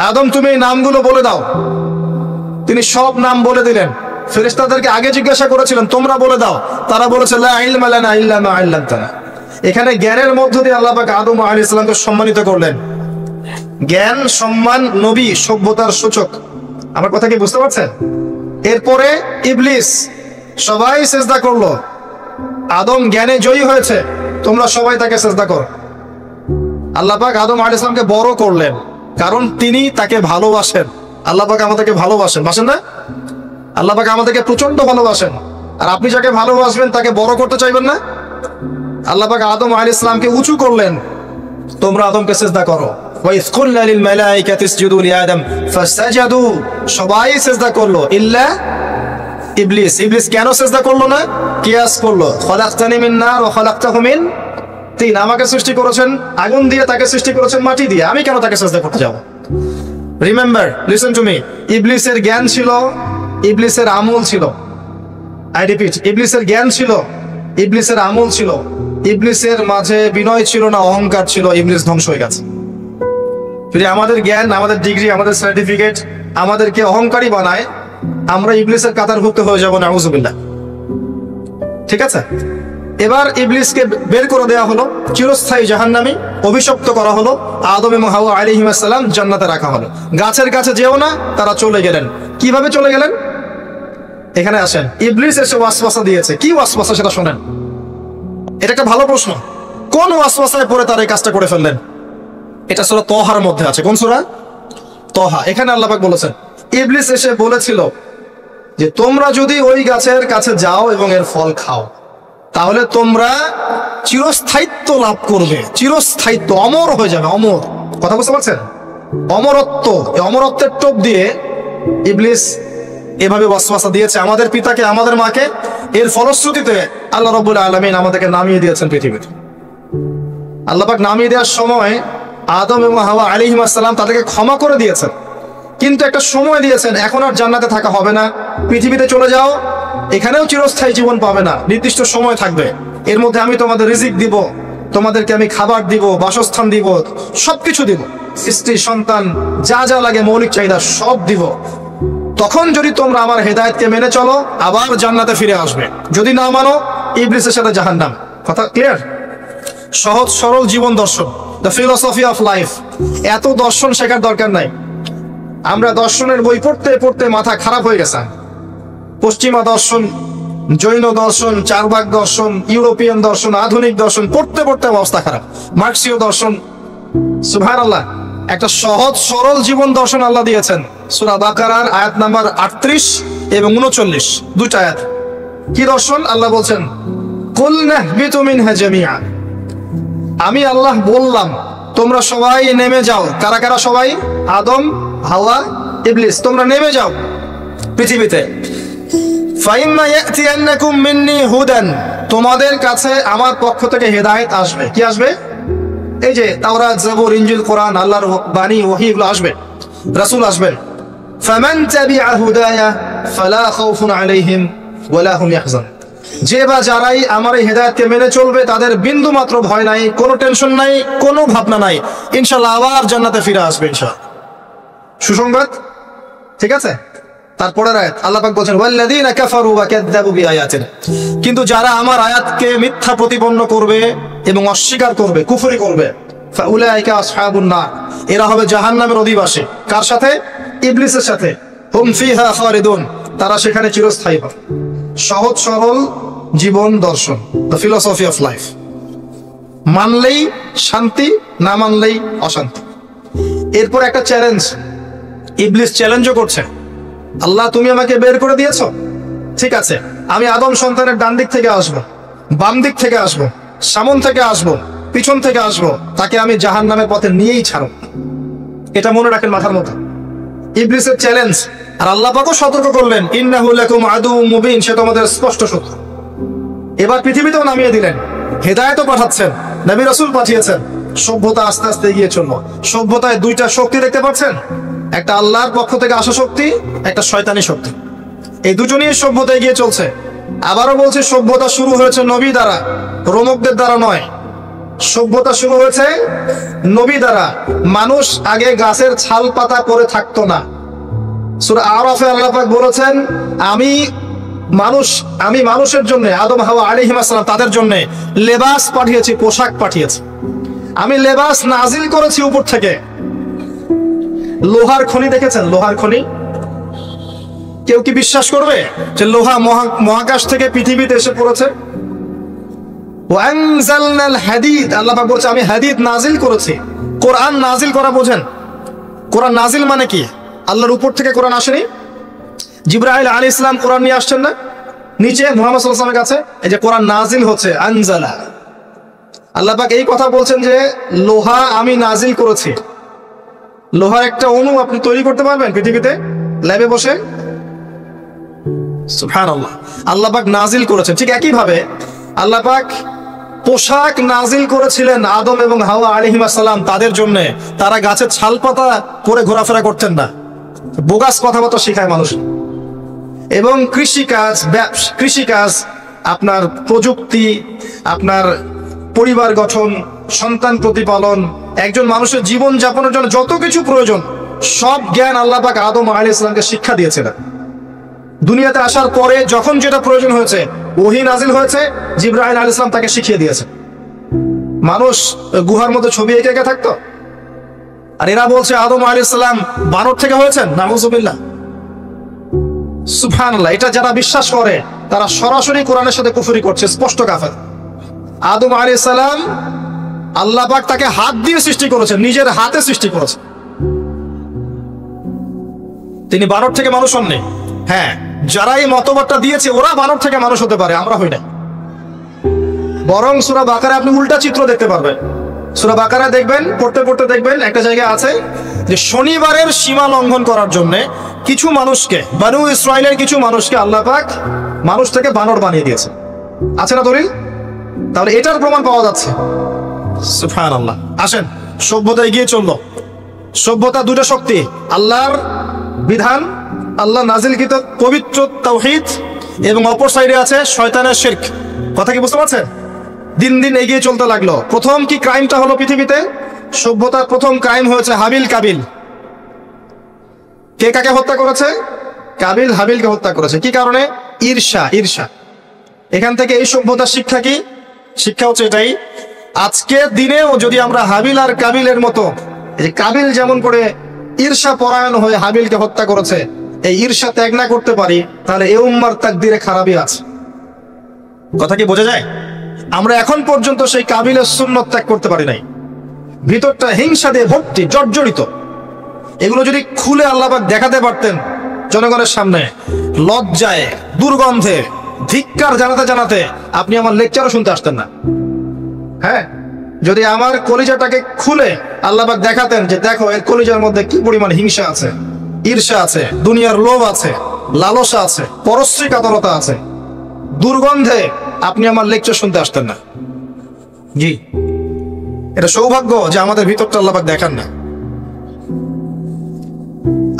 আদম তুমি এই নামগুলো বলে দাও। তিনি সব নাম বলে দিলেন। ফেরেশতাদেরকে আগে জিজ্ঞাসা করেছিলেন তোমরা বলে দাও, তারা বলেছে লা ইলমা লানা ইল্লা মা আল্লামতানা। এখানে জ্ঞানের মধ্য দিয়ে আল্লাহ পাক আদম আলাইহিস সালামকে সম্মানিত করলেন। জ্ঞান, সম্মান, নবী, সভ্যতার সূচক। আমার কথা কি বুঝতে পারছেন? এরপরে ইবলিস, সবাই সিজদা করলো। আদম জ্ঞানে জয়ী হয়েছে, তোমরা সবাই তাকে সিজদা করো। আল্লাহ পাক আদম আলাইহিস সালামকে বড় করলেন, কারণ তিনি তাকে ভালোবাসেন। আল্লাহ পাক আমাদেরকে ভালোবাসেন, বাসেন না? আল্লাহ পাক আমাদেরকে প্রচন্ড ভালোবাসেন, আর আপনি যাকে ভালোবাসবেন তাকে বড় করতে চাইবেন না? আল্লাহ পাক আদম আলাইহিস সালামকে উঁচু করলেন, তোমরা আদমকে সিজদা করো। ওয়াইজ কুলনা লিল মালাইকাতি ইসজুদু লিআদম ফাসজাদু, সবাই সিজদা করলো ইল্লা ইবলিস। ইবলিস কেন সিজদা করলো না? কিয়াস করলো, খলাকতানি মিন নার ওয়া খলাকতাহু মিন তিন, আমাকে সৃষ্টি করেছেন আগুন দিয়ে, তাকে সৃষ্টি করেছেন মাটি দিয়ে, আমি কেন তাকে সিজদা করতে যাব? রিমেম্বার, লিসেন টু মি, ইবলিসের জ্ঞান ছিল, ইবলিসের আমল ছিল। আই রিপিট, ইবলিসের জ্ঞান ছিল, ইবলিসের আমল ছিল, ইবলিসের মাঝে বিনয় ছিল না, অহংকার ছিল। ইবলিস ধ্বংস হয়ে গেছে। যদি আমাদের জ্ঞান, আমাদের ডিগ্রি, আমাদের সার্টিফিকেট আমাদেরকে অহংকারী বানায়, আমরা ইবলিসের কাতারভুক্ত হয়ে যাব, নাউযুবিল্লাহ। ঠিক আছে, এবার ইবলিসকে বের করে দেওয়া হলো, চিরস্থায়ী জাহান্নামী অভিশপ্ত করা হলো। আদম এবং হাওয়া আলাইহিস সালাম জান্নাতে রাখা হলো। গাছের কাছে যেও না, তারা চলে গেলেন। কিভাবে চলে গেলেন? এখানে আসেন। ইবলিস এসে ওয়াসওয়াসা দিয়েছে। কি ওয়াসওয়াসা সেটা শোনেন। এটা একটা ভালো প্রশ্ন। কোন ওয়াসওয়াসায় পড়ে তারা এই কাজটা করে ফেললেন? এটা সূরা তহার মধ্যে আছে। কোন সূরা? তহা। এখানে আল্লাহ পাক বলেছেন, ইবলিস এসে বলেছিল যে তোমরা যদি ওই গাছের কাছে যাও এবং এর ফল খাও, তাহলে তোমরা চিরস্থায়িত্ব লাভ করবে। চিরস্থায়িত্ব, অমর হয়ে যাবে, অমর। কথা বুঝতে পারছেন? অমরত্ব। এই অমরত্বের টোপ দিয়ে ইবলিস এভাবে ওয়াসওয়াসা দিয়েছে আমাদের পিতাকে, আমাদের মাকে। এর ফলশ্রুতিতে আল্লাহ রাব্বুল আলামিন আমাদেরকে নামিয়ে দিয়েছেন পৃথিবীতে। আল্লাহ পাক নামিয়ে দেওয়ার সময় আদম এবং হাওয়া আলাইহিস সালাম তাদেরকে ক্ষমা করে দিয়েছেন, কিন্তু একটা সময় দিয়েছেন, এখন আর জান্নাতে থাকা হবে না, পৃথিবীতে চলে যাও, এখানেও চিরস্থায়ী জীবন পাবে না, নির্দিষ্ট সময় থাকবে। এর মধ্যে আমি তোমাদের রিজিক দিব, তোমাদেরকে আমি খাবার দিব, বাসস্থান দিব, সবকিছু দিব, স্ত্রী সন্তান যা যা লাগে মৌলিক চাহিদা সব দিব। তখন যদি তোমরা আমার হেদায়েতকে মেনে চলো, আবার জান্নাতে ফিরে আসবে। যদি না মানো, ইবলিসের সাথে জাহান্নাম। কথা ক্লিয়ার? সহজ সরল জীবন দর্শন, দ্য ফিলোসফি অফ লাইফ। এত দর্শন শেখার দরকার নাই। আমরা দর্শনের বই পড়তে পড়তে মাথা খারাপ হয়ে গেছে। পশ্চিমা দর্শন, জৈন দর্শন, চারবাক দর্শন, ইউরোপিয়ান দর্শন, আধুনিক দর্শন পড়তে পড়তে অবস্থা খারাপ। মার্কসীয় দর্শন। সুবহানাল্লাহ, একটা সহজ সরল জীবন দর্শন আল্লাহ দিয়েছেন। সূরা বাকারার আয়াত নাম্বার 38 এবং 39, দুইটা আয়াত। কি দর্শন? আল্লাহ বলছেন, কুল নাহবিতু মিনহা জামিআ, আমি আল্লাহ বললাম তোমরা সবাই নেমে যাও। কারা কারা সবাই? আদম, হাওয়া, ইবলিস, তোমরা নেমে যাও পৃথিবীতে। ফাইম্মা ইয়াতিয়ান্নাকুম মিন্নি হুদান, তোমাদের কাছে আমার পক্ষ থেকে হেদায়েত আসবে। কি আসবে? এই যে তাওরাত, জাবুর, ইনজিল, কোরআন, আল্লাহর বাণী, ওহী, এগুলো আসবে, রাসূল আসবেন। ফামান তাবিআ হুদায়া ফালা খাউফুন আলাইহিম ওয়ালা হুম ইয়াহজান, যে বা যারাই আমার এই হেদায়েতকে মেনে চলবে তাদের বিন্দু মাত্র ভয় নাই, কোনো টেনশন নাই, কোনো ভাবনা নাই, ইনশাআল্লাহ আবার জান্নাতে ফিরে আসবে ইনশাআল্লাহ। সুসংবাদ। ঠিক আছে, তারপরের আয়াত আল্লাহ পাক বলেন, ওয়াল্লাযীনা কাফারু ওয়া কাযযাবু বিআয়াতিনা, কিন্তু যারা আমার আয়াতকে মিথ্যা প্রতিপন্ন করবে এবং অস্বীকার করবে, কুফরি করবে, ফাউলাইকা আসহাবুন নার, এরা হবে জাহান্নামের অধিবাসী। কার সাথে? ইবলিসের সাথে। হুম ফিহা খালিদুন, তারা সেখানে চিরস্থায়ী হবে। সহজ সরল জীবন দর্শন, দ্য ফিলোসফি অফ লাইফ। মানলেই শান্তি, না মানলেই অশান্তি। এরপর একটা চ্যালেঞ্জ, ইবলিস চ্যালেঞ্জও করছে, আল্লাহ তুমি আমাকে বের করে দিয়েছো, ঠিক আছে, আমি আদম সন্তানের ডান দিক থেকে আসবো, বাম দিক থেকে আসবো, সামন থেকে আসবো, পিছন থেকে আসবো, তাকে আমি জাহান্নামের পথে নিয়েই ছাড়ব। এটা মনে রাখেন মাথার মতো। ইবলিসের চ্যালেঞ্জ। আর আল্লাহ পাকও সতর্ক করলেন, ইন্নাহু লাকুম আদুউম মুবিন, সে তোমাদের স্পষ্ট শত্রু। এবার পৃথিবীতেও নামিয়ে দিলেন, হেদায়েতও পাঠাচ্ছেন, নবী রাসূল পাঠিয়েছেন। সভ্যতা আস্তে আস্তে এগিয়ে চললো। সভ্যতায় দুইটা শক্তি দেখতে পাচ্ছেন, একটা আল্লাহর পক্ষ থেকে আসা শক্তি, একটা শয়তানি শক্তি। এই দুটো নিয়ে সভ্যতা এগিয়ে চলছে। আবারও বলছে, সভ্যতা শুরু হয়েছে নবী দ্বারা, রোমকদের দ্বারা নয়। সভ্যতা শুরু হয়েছে নবী দ্বারা। মানুষ আগে গাছের ছাল পাতা পরে থাকতো না। সূরা আরাফে আল্লাহ পাক বলেছেন, আমি মানুষের জন্য, আদম হাওয়া আলাইহিস সালাম তাদের জন্য লেবাস পাঠিয়েছি, পোশাক পাঠিয়েছি। আমি লেবাস নাজিল করেছি উপর থেকে। লোহার খনি দেখেছেন? লোহার খনি। কেউ কি বিশ্বাস করবে যে লোহা মহাকাশ থেকে পৃথিবীতে এসে পড়েছে? ওয়ানজালনাল হাদিদ, আল্লাহ পাক বলছে আমি হাদিদ নাজিল করেছি। কোরআন নাজিল করা বোঝেন? কোরআন নাজিল মানে কি? আল্লাহর উপর থেকে কোরআন আসেনি? জিবরাইল আলাইহিস সালাম কোরআন নিয়ে আসছেন না নিচে মুহাম্মদ সাল্লাল্লাহু আলাইহি ওয়াসাল্লামের কাছে? এই যে কোরআন নাজিল হচ্ছে, আনজালা। আল্লাহ পাক এই কথা বলছেন যে লোহা আমি নাজিল করেছি। লোহার একটা অণু আপনি তৈরি করতে পারবেন পৃথিবীতে ল্যাবে বসে? সুবহানাল্লাহ। আল্লাহ পাক নাজিল করেছেন। ঠিক একই ভাবে আল্লাহ পাক পোশাক নাজিল করেছিলেন আদম এবং হাওয়া আলাইহিস সালাম তাদের জন্য। তারা গাছের ছালপাতা পরে ঘোরাফেরা করতেন না, বোগাস কথাবার্তা শেখায় মানুষ। এবং কৃষিকাজ, আপনার প্রযুক্তি, আপনার পরিবার গঠন, সন্তান প্রতিপালন, একজন মানুষের জীবন যাপনের জন্য যত কিছু প্রয়োজন সব জ্ঞান আল্লাহ পাক আদম আলাইহিস সালামকে শিক্ষা দিয়েছিলেন। দুনিয়াতে আসার পরে যখন যেটা প্রয়োজন হয়েছে ওহী নাজিল হয়েছে, জিবরাইল আলাইহিস সালাম তাকে শিখিয়ে দিয়েছে। মানুষ গুহার মধ্যে ছবি এঁকে থাকতো, আর এরা বলছে আদম আলাইহিস সালাম বানর থেকে হয়েছেন। নাউযুবিল্লাহ, সুবহানাল্লাহ। এটা যারা বিশ্বাস করে তারা সরাসরি কোরআনের সাথে কুফরি করছে, স্পষ্ট কাফের। আদম আলাইহিস সালাম আল্লাহ পাক তাকে হাত দিয়ে সৃষ্টি করেছেন, নিজের হাতে সৃষ্টি করেছেন। তিনি বানর থেকে মানুষ হননি। হ্যাঁ, যারা এই মতবাদটা দিয়েছে ওরা বানর থেকে মানুষ হতে পারে, আমরা হই না। বরং সূরা বাকারায় আপনি উল্টা চিত্র দেখতে পারবেন। সূরা বাকারায় দেখবেন, পড়তে দেখবেন একটা জায়গায় আছে যে শনিবারের সীমা লঙ্ঘন করার জন্য কিছু মানুষকে, বনু ইসরাইলের কিছু মানুষকে আল্লাহ পাক মানুষ থেকে বানর বানিয়ে দিয়েছে। আছে না দলিল? তাহলে এটার প্রমাণ পাওয়া যাচ্ছে। সুবহানাল্লাহ। আসেন, সভ্যতা এগিয়ে চললো। সভ্যতা দুটো শক্তি, আল্লাহর বিধান, আল্লাহ নাজিলকৃত পবিত্র তাওহীদ, এবং অপর সাইডে আছে শয়তানের শিরক। কথা কি বুঝতে পারছেন? দিন দিন এগিয়ে চলতে লাগলো। প্রথম কি ক্রাইমটা হলো পৃথিবীতে? সভ্যতার প্রথম ক্রাইম হয়েছে হাবিল কাবিল। কে কাকে হত্যা করেছে? কাবিল হাবিলকে হত্যা করেছে। কি কারণে? ঈর্ষা। এখান থেকে এই সভ্যতার শিক্ষা কি? শিক্ষা হচ্ছে এটাই, আজকের দিনেও যদি আমরা হাবিল আর কাবিলের মতো, এই কাবিল যেমন করে ঈর্ষা পরায়ণ হয়ে হাবিলকে হত্যা করেছে, এই ঈর্ষা ত্যাগ না করতে পারি, তাহলে এই উম্মার তাকদীরে খারাপই আছে। কথা কি বোঝা যায়? আমরা এখন পর্যন্ত সেই কাবিলের সুন্নত ত্যাগ করতে পারি নাই। ভিতরটা হিংসা দিয়ে ভর্তি, জর্জরিত। এগুলো যদি খুলে আল্লাহ পাক দেখাতে পারতেন জনগণের সামনে, লজ্জায়, দুর্গন্ধে, ধিক্কার জানাতে আপনি আমার লেকচারও শুনতে আসতেন না। হ্যাঁ, যদি আমার কলিজাটাকে খুলে আল্লাহ পাক দেখাতেন যে দেখো এর কলিজার মধ্যে কি পরিমাণ হিংসা আছে, ঈর্ষা আছে, দুনিয়ার লোভ আছে, লালসা আছে, পরশ্রী কাতরতা আছে, দুর্গন্ধে আপনি আমার লেকচার শুনতে আসতেন না। জি, এটা সৌভাগ্য যে আমাদের ভিতরটা আল্লাহ পাক দেখান না।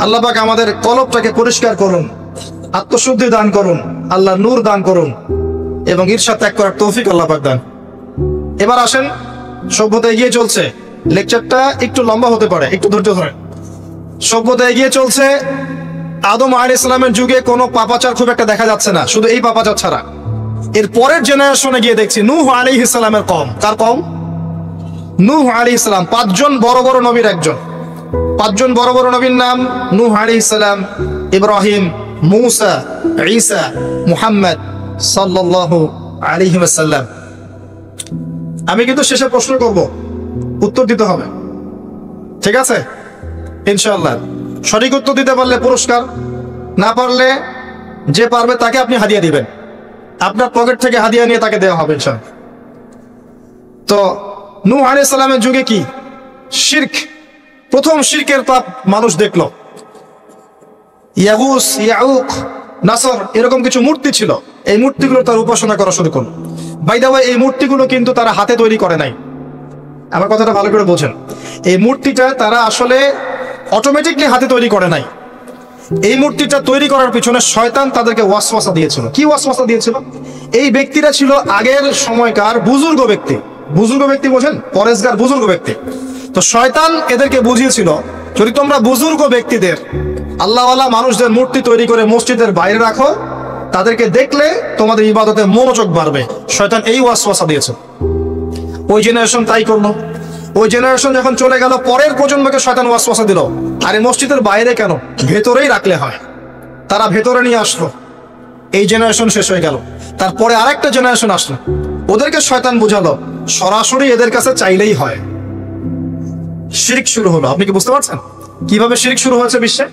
আল্লাহ পাক আমাদের কলবটাকে পরিষ্কার করুন, আত্মশুদ্ধি দান করুন, আল্লাহ নূর দান করুন, এবং ঈর্ষা ত্যাগ করার তৌফিক আল্লাহ পাক দান। এবার আসেন, সভ্যতা এগিয়ে চলছে। লেকচারটা একটু লম্বা হতে পারে, একটু ধৈর্য ধরেন। সভ্যতা এগিয়ে চলছে। আদম আলাইহিস সালামের যুগে কোনো পাপাচার খুব একটা দেখা যাচ্ছে না, শুধু এই পাপাচার ছাড়া। এর পরের জেনারেশনে গিয়ে দেখছি নূহ আলাইহিস সালামের কওম। কার কওম? নূহ আলাইহিস সালাম। 5 জন বড় বড় নবীর একজন। 5 জন বড় বড় নবীর নাম নূহ আলাইহিস সালাম, ইব্রাহিম, মূসা, ঈসা, মুহাম্মদ সাল্লাল্লাহু আলাইহি ওয়াসাল্লাম। আমি কিন্তু শেষে প্রশ্ন করব, উত্তর দিতে হবে, ঠিক আছে? ইনশাআল্লাহ। সঠিক উত্তর দিতে পারলে পুরস্কার, না পারলে যে পারবে তাকে আপনি হাদিয়া দিবেন। আপনার পকেট থেকে হাদিয়া নিয়ে তাকে দেওয়া হবে ইনশাআল্লাহ। তো নূহ আলাইহিস সালামের যুগে কি শিরক, প্রথম শিরকের পাপ মানুষ দেখলো। ইয়াগুস, ইয়াউক, নাসর, এরকম কিছু মূর্তি ছিল। এই মূর্তিগুলো তার উপাসনা করা শুরু করলো। বাই দ্য ওয়ে, এই মূর্তিগুলো কিন্তু তারা হাতে তৈরি করে নাই। আমার কথাটা ভালো করে বোঝেন। এই মূর্তিটা তারা আসলে অটোমেটিকলি হাতে তৈরি করে নাই। এই মূর্তিটা তৈরি করার পিছনে শয়তান তাদেরকে ওয়াসওয়াসা দিয়েছিল। কি ওয়াসওয়াসা দিয়েছিল? এই ব্যক্তিরা ছিল আগের সময়কার বুজুর্গ ব্যক্তি। বুজুর্গ ব্যক্তি বোঝেন? পরেশগার বুজুর্গ ব্যক্তি। তো শয়তান এদেরকে বুঝিয়েছিল, যদি তোমরা বুজুর্গ ব্যক্তিদের, আল্লাহওয়ালা মানুষদের মূর্তি তৈরি করে মসজিদের বাইরে রাখো, তাদেরকে দেখলে তোমাদের ইবাদতে মনোযোগ বাড়বে। শয়তান এই ওয়াসওয়াসা দিয়েছে। ওই জেনারেশন তাই করলো। ওই জেনারেশন যখন চলে গেল, পরের প্রজন্মকে শয়তান ওয়াসওয়াসা দিল, আরে মসজিদের বাইরে কেন, ভেতরেই রাখলে হয়। তারা ভেতরে নিয়ে আসলো। এই জেনারেশন শেষ হয়ে গেল। তারপরে আরেকটা জেনারেশন আসলো। ওদেরকে শয়তান বুঝালো, সরাসরি এদের কাছে চাইলেই হয়। শিরক শুরু হলো। আপনি কি বুঝতে পারছেন কিভাবে শিরক শুরু হয়েছে বিশ্বে?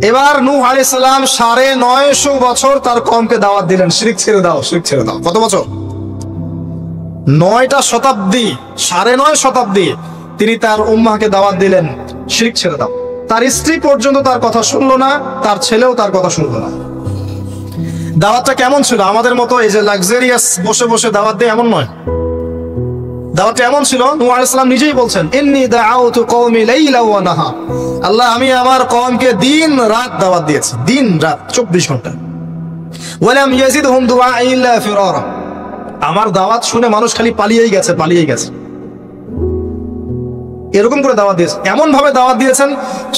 এবার নূহ আলাইহিস সালাম 950 বছর তার কওমকে দাওয়াত দিলেন, শিরক ছেড়ে দাও, শিরক ছেড়ে দাও। কত বছর? 9টা শতাব্দী, 9.5 শতাব্দী তিনি তার উম্মাহকে দাওয়াত দিলেন, শিরক ছেড়ে দাও। তার স্ত্রী পর্যন্ত তার কথা শুনলো না, তার ছেলেও তার কথা শুনলো না। দাওয়াতটা কেমন ছিল? আমাদের মতো এই যে লাক্সারিয়াস বসে বসে দাওয়াত দেয় এমন নয়। দাওয়াতটা এমন ছিল, নূহ আলাইহিস সালাম নিজেই বলছেন, ইন্নী দাআউতু কওমি লাইলা ওয়া নাহার। আল্লাহ, আমি আমার কওমকে দিন রাত দাওয়াত দিয়েছি, দিন রাত 24 ঘন্টা। ওয়ালাম ইয়াজিদহুম দুআই ইল্লা ফিরারা। আমার দাওয়াত শুনে মানুষ খালি পালিয়েই গেছে, পালিয়েই গেছে। এরকম করে দাওয়াত দিয়েছেন, এমন ভাবে দাওয়াত দিয়েছেন,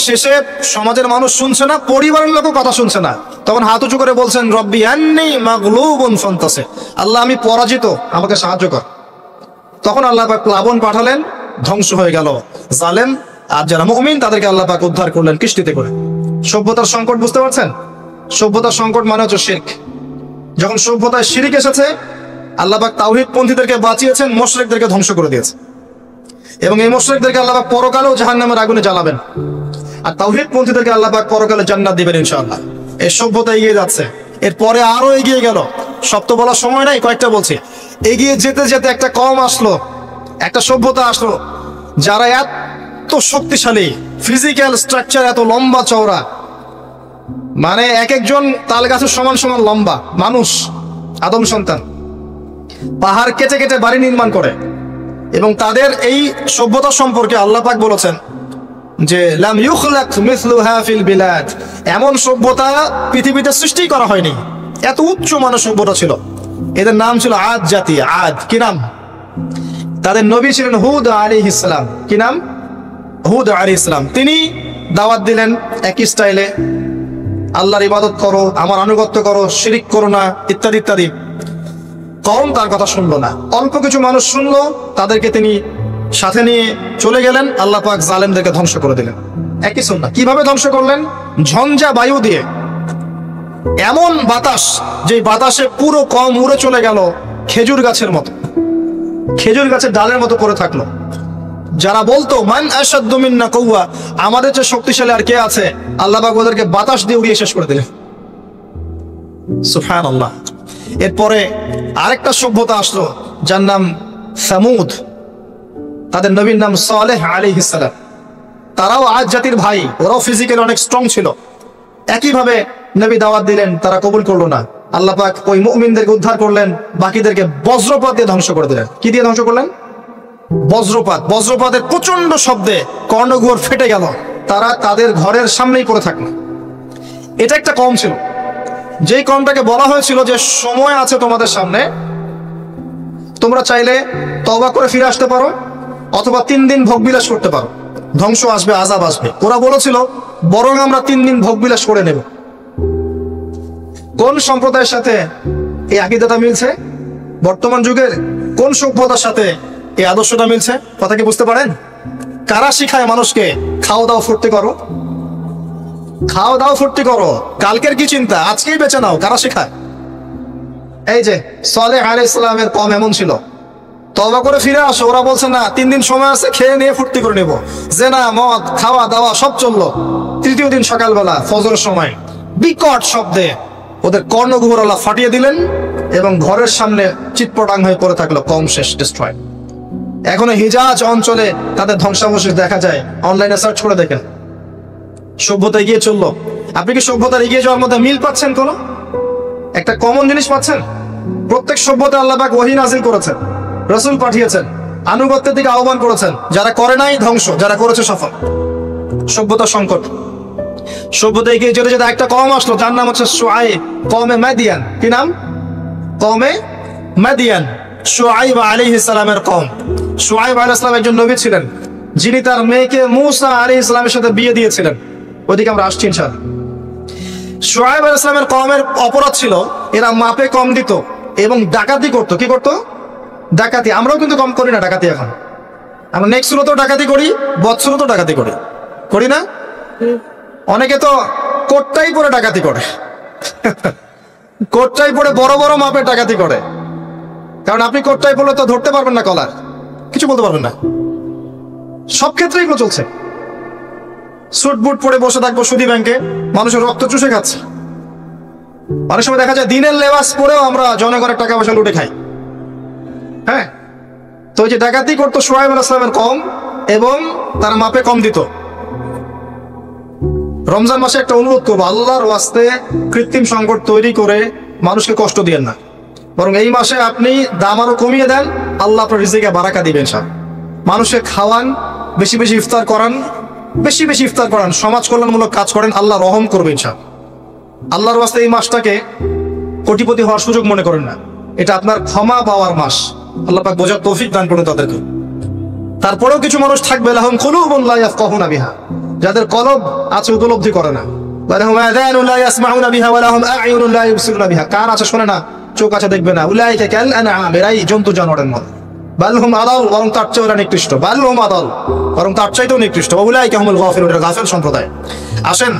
শেষে সমাজের মানুষ শুনছে না, পরিবারের লোকও কথা শুনছে না। তখন হাত উঁচু করে বলছেন, রব্বি আন্নী মাগলুবুন ফান্তাসির। আল্লাহ, আমি পরাজিত, আমাকে সাহায্য কর। তখন আল্লাহ পাক প্লাবন পাঠালেন, ধ্বংস হয়ে গেল জালেম। আর যারা মুমিন তাদেরকে আল্লাহ পাক উদ্ধার করলেন কিস্তিতে করে। সভ্যতার সংকট বুঝতে পারছেন? সভ্যতার সংকট মানে হচ্ছে শিরক। যখন সভ্যতায় শিরক এসেছে, আল্লাহ পাক তাওহীদ পন্থীদেরকে বাঁচিয়েছেন, মুশরিকদেরকে ধ্বংস করে দিয়েছে। এবং এই মুশরিকদেরকে আল্লাহ পাক পরকালেও জাহান্নামের আগুনে জ্বালাবেন, আর তাওহীদ পন্থীদেরকে আল্লাহ পাক পরকালে জান্নাত দিবেন ইনশাআল্লাহ। এই সভ্যতা এগিয়ে যাচ্ছে, এরপরে আরো এগিয়ে গেল। সব তো বলার সময় নাই, কয়েকটা বলছি। এগিয়ে যেতে যেতে একটা কওম আসলো, একটা সভ্যতা আসলো, যারা এত শক্তিশালী, ফিজিক্যাল স্ট্রাকচার এত লম্বা চওড়া, মানে এক একজন তাল গাছের সমান সমান লম্বা মানুষ, আদম সন্তান। পাহাড় কেটে কেটে বাড়ি নির্মাণ করে। এবং তাদের এই সভ্যতা সম্পর্কে আল্লাহ পাক বলেছেন যে লাম ইউখলাক মিসলুহা ফিল বিলাদ। এমন সভ্যতা পৃথিবীতে সৃষ্টি করা হয়নি। এত উচ্চ মানের সভ্যতা ছিল। এদের নাম ছিল আদ জাতি। আদ কি নাম? তাদের নবী ছিলেন হুদ আলাইহিস সালাম। কি নাম? হুদ আলাইহিস সালাম। তিনি দাওয়াত দিলেন একই স্টাইলে, আল্লাহর ইবাদত করো, আমার আনুগত্য করো, শিরিক করো না, ইত্যাদি ইত্যাদি। কওম তার কথা শুনলো না। অল্প কিছু মানুষ শুনলো, তাদেরকে তিনি সাথে নিয়ে চলে গেলেন। আল্লাহ পাক জালেমদেরকে ধ্বংস করে দিলেন। একই সুন্নাহ। কিভাবে ধ্বংস করলেন? ঝঞ্ঝা বায়ু দিয়ে। এমন বাতাস, যে বাতাসে পুরো কওম উড়ে চলে গেল খেজুর গাছের মতো, খেজুর গাছের ডালের মতো পড়ে থাকলো। যারা বলতো মান আশাদ্দু মিন্না কুওয়া, আমাদের চেয়ে শক্তিশালী আর কে আছে, আল্লাহ পাক ওদেরকে বাতাস দিয়ে উড়িয়ে শেষ করে দিলেন। সুবহানাল্লাহ। এরপরে আরেকটা সভ্যতা আসলো, যার নাম সামুদ। তাদের নবীর নাম সালেহ আলাইহিস সালাম। তারাও আদ জাতির ভাই, ওরাও ফিজিক্যালি অনেক স্ট্রং ছিল। একইভাবে নবী দাওয়াত দিলেন, তারা কবুল করলো না। আল্লাহ পাক ওই মুমিনদেরকে উদ্ধার করলেন, বাকিদেরকে বজ্রপাত দিয়ে ধ্বংস করে দিলেন। কি দিয়ে ধ্বংস করলেন? বজ্রপাত। বজ্রপাতের প্রচন্ড শব্দে কর্ণগহ্বর ফেটে গেল, তারা তাদের ঘরের সামনেই পড়ে থাকলো। এটা একটা কওম ছিল, যেই কওমটাকে বলা হয়েছিল যে সময় আছে তোমাদের সামনে, তোমরা চাইলে তওবা করে ফিরে আসতে পারো, অথবা 3 দিন ভোগবিলাস করতে পারো, ধ্বংস আসবে, আযাব আসবে। ওরা বলেছিল বরং আমরা 3 দিন ভোগবিলাস করে নেব। কোন সম্প্রদায়ের সাথে এই আকীদাটা মিলছে? বর্তমান যুগের কোন সভ্যতার সাথে এই আদর্শটা মিলছে? কথা কি বুঝতে পারেন? কারা শিখায় মানুষকে খাও দাও ফুর্তি করো, খাও দাও ফুর্তি করো, কালকের কি চিন্তা, আজকেই বেঁচে নাও? কারা শেখায়? এই যে সালেহ আলাইহিস সালামের কওম এমন ছিল, তওবা করে ফিরে আসো। ওরা বলছে না, 3 দিন সময় আছে, খেয়ে নিয়ে ফুর্তি করে নেব। জেনা, মদ, খাওয়া দাওয়া সব চললো। তৃতীয় দিন সকালবেলা ফজরের সময় বিকট শব্দে ওদের কর্ণগহ্বর আল্লাহ ফাটিয়ে দিলেন, এবং ঘরের সামনে চিৎপটাং হয়ে পড়ে থাকলো। কওম শেষ, ডিস্ট্রয়। এখনো হিজাজ অঞ্চলে তাদের ধ্বংসাবশেষ দেখা যায়, অনলাইনে সার্চ করে দেখেন। সভ্যতা এগিয়ে চললো। আপনি কি সভ্যতার এগিয়ে যাওয়ার মধ্যে মিল পাচ্ছেন? কোন একটা কমন জিনিস পাচ্ছেন? প্রত্যেক সভ্যতা আল্লাহ পাক ওহী নাযিল করেছেন, রাসূল পাঠিয়েছেন, আনুগত্যের দিকে আহ্বান করেছেন। যারা করে নাই ধ্বংস, যারা করেছে সফল। সভ্যতা সংকট। সভ্যতা এগিয়ে যেতে যেতে একটা কওম আসলো, যার নাম হচ্ছে শুআয়ব, কওমে মাদিয়ান। কি নাম? কওমে মাদিয়ান। শুআয়ব আলাইহিস সালামের কওম। শুআয়ব আলাইহিস সালাম একজন নবী ছিলেন, যিনি তার মেয়েকে মূসা আলাইহিস সালামের সাথে বিয়ে দিয়েছিলেন। ওদিকে আমরা আসছি ইনশাআল্লাহ। শুআয়ব আলাইহিস সালামের কওমের অপরাধ ছিল, এরা মাপে কম দিত এবং ডাকাতি করত। কি করত? ডাকাতি। আমরাও কিন্তু কম করি না ডাকাতি। এখন আমরা নেক্সট সুরতেও ডাকাতি করি, বৎসুরতেও ডাকাতি করি, করি না? অনেকে তো কোটটাই পরে ডাকাতি করে, কোটটাই পরে বড় বড় মাপের ডাকাতি করে। কারণ আপনি কোটটাই বললে তো ধরতে পারবেন না কলার, কিছু বলতে পারবেন না। সব ক্ষেত্রে এগুলো চলছে। স্যুট বুট পরে বসে থাকবো সুদী ব্যাংকে, মানুষের রক্ত চুষে খাচ্ছে। অনেক সময় দেখা যায় দিনের লেবাস পরেও আমরা জনগণের টাকা পয়সা লুটে খাই। হ্যাঁ, তো ওই যে ডাকাতি করতো শুআয়ব আলাইহিস সালামের কওম, এবং তার মাপে কম দিত। রমজান মাসে একটা অনুরোধ করবো, আল্লাহর ওয়াস্তে কৃত্রিম সংকট তৈরি করে মানুষকে কষ্ট দিয়েন না, বরং এই মাসে আপনি দাম আরো কমিয়ে দেন, আল্লাহ আপনার রিজিকে বারাকা দিবেন। সব মানুষকে খাওয়ান, বেশি বেশি ইফতার করান, বেশি বেশি ইফতার করান, সমাজ কল্যাণমূলক কাজ করেন, আল্লাহ রহম করবেন। সব আল্লাহর ওয়াস্তে এই মাসটাকে কোটিপতি হওয়ার সুযোগ মনে করেন না, এটা আপনার ক্ষমা পাওয়ার মাস। আল্লাহ পাক বোঝার তৌফিক দান করুন তাদেরকে। তারপরেও কিছু মানুষ থাকবে লাহুম কুলুবুন লা ইয়াফকাহুনা বিহা, যাদের কলব আছে উপলব্ধি করে না, ওয়া লাহুম আযানুন লা ইয়াসমাউনা বিহা ওয়া লাহুম আ'য়ুনুন লা ইবসিরুনা বিহা, কান আছে শোনে না, চোখ আছে দেখবে না। উলাইকা কাল আনআম, এরাই জন্তু জানোয়ারের মতো। বাল হুম আদাল, বরং তার চেয়েও এরা নিকৃষ্ট। বাল হুম আদাল, বরং তার চাইতেও নিকৃষ্ট। উলাইকা হুমুল গাফিলুন, এরা গাফিল সম্প্রদায়। আসেন,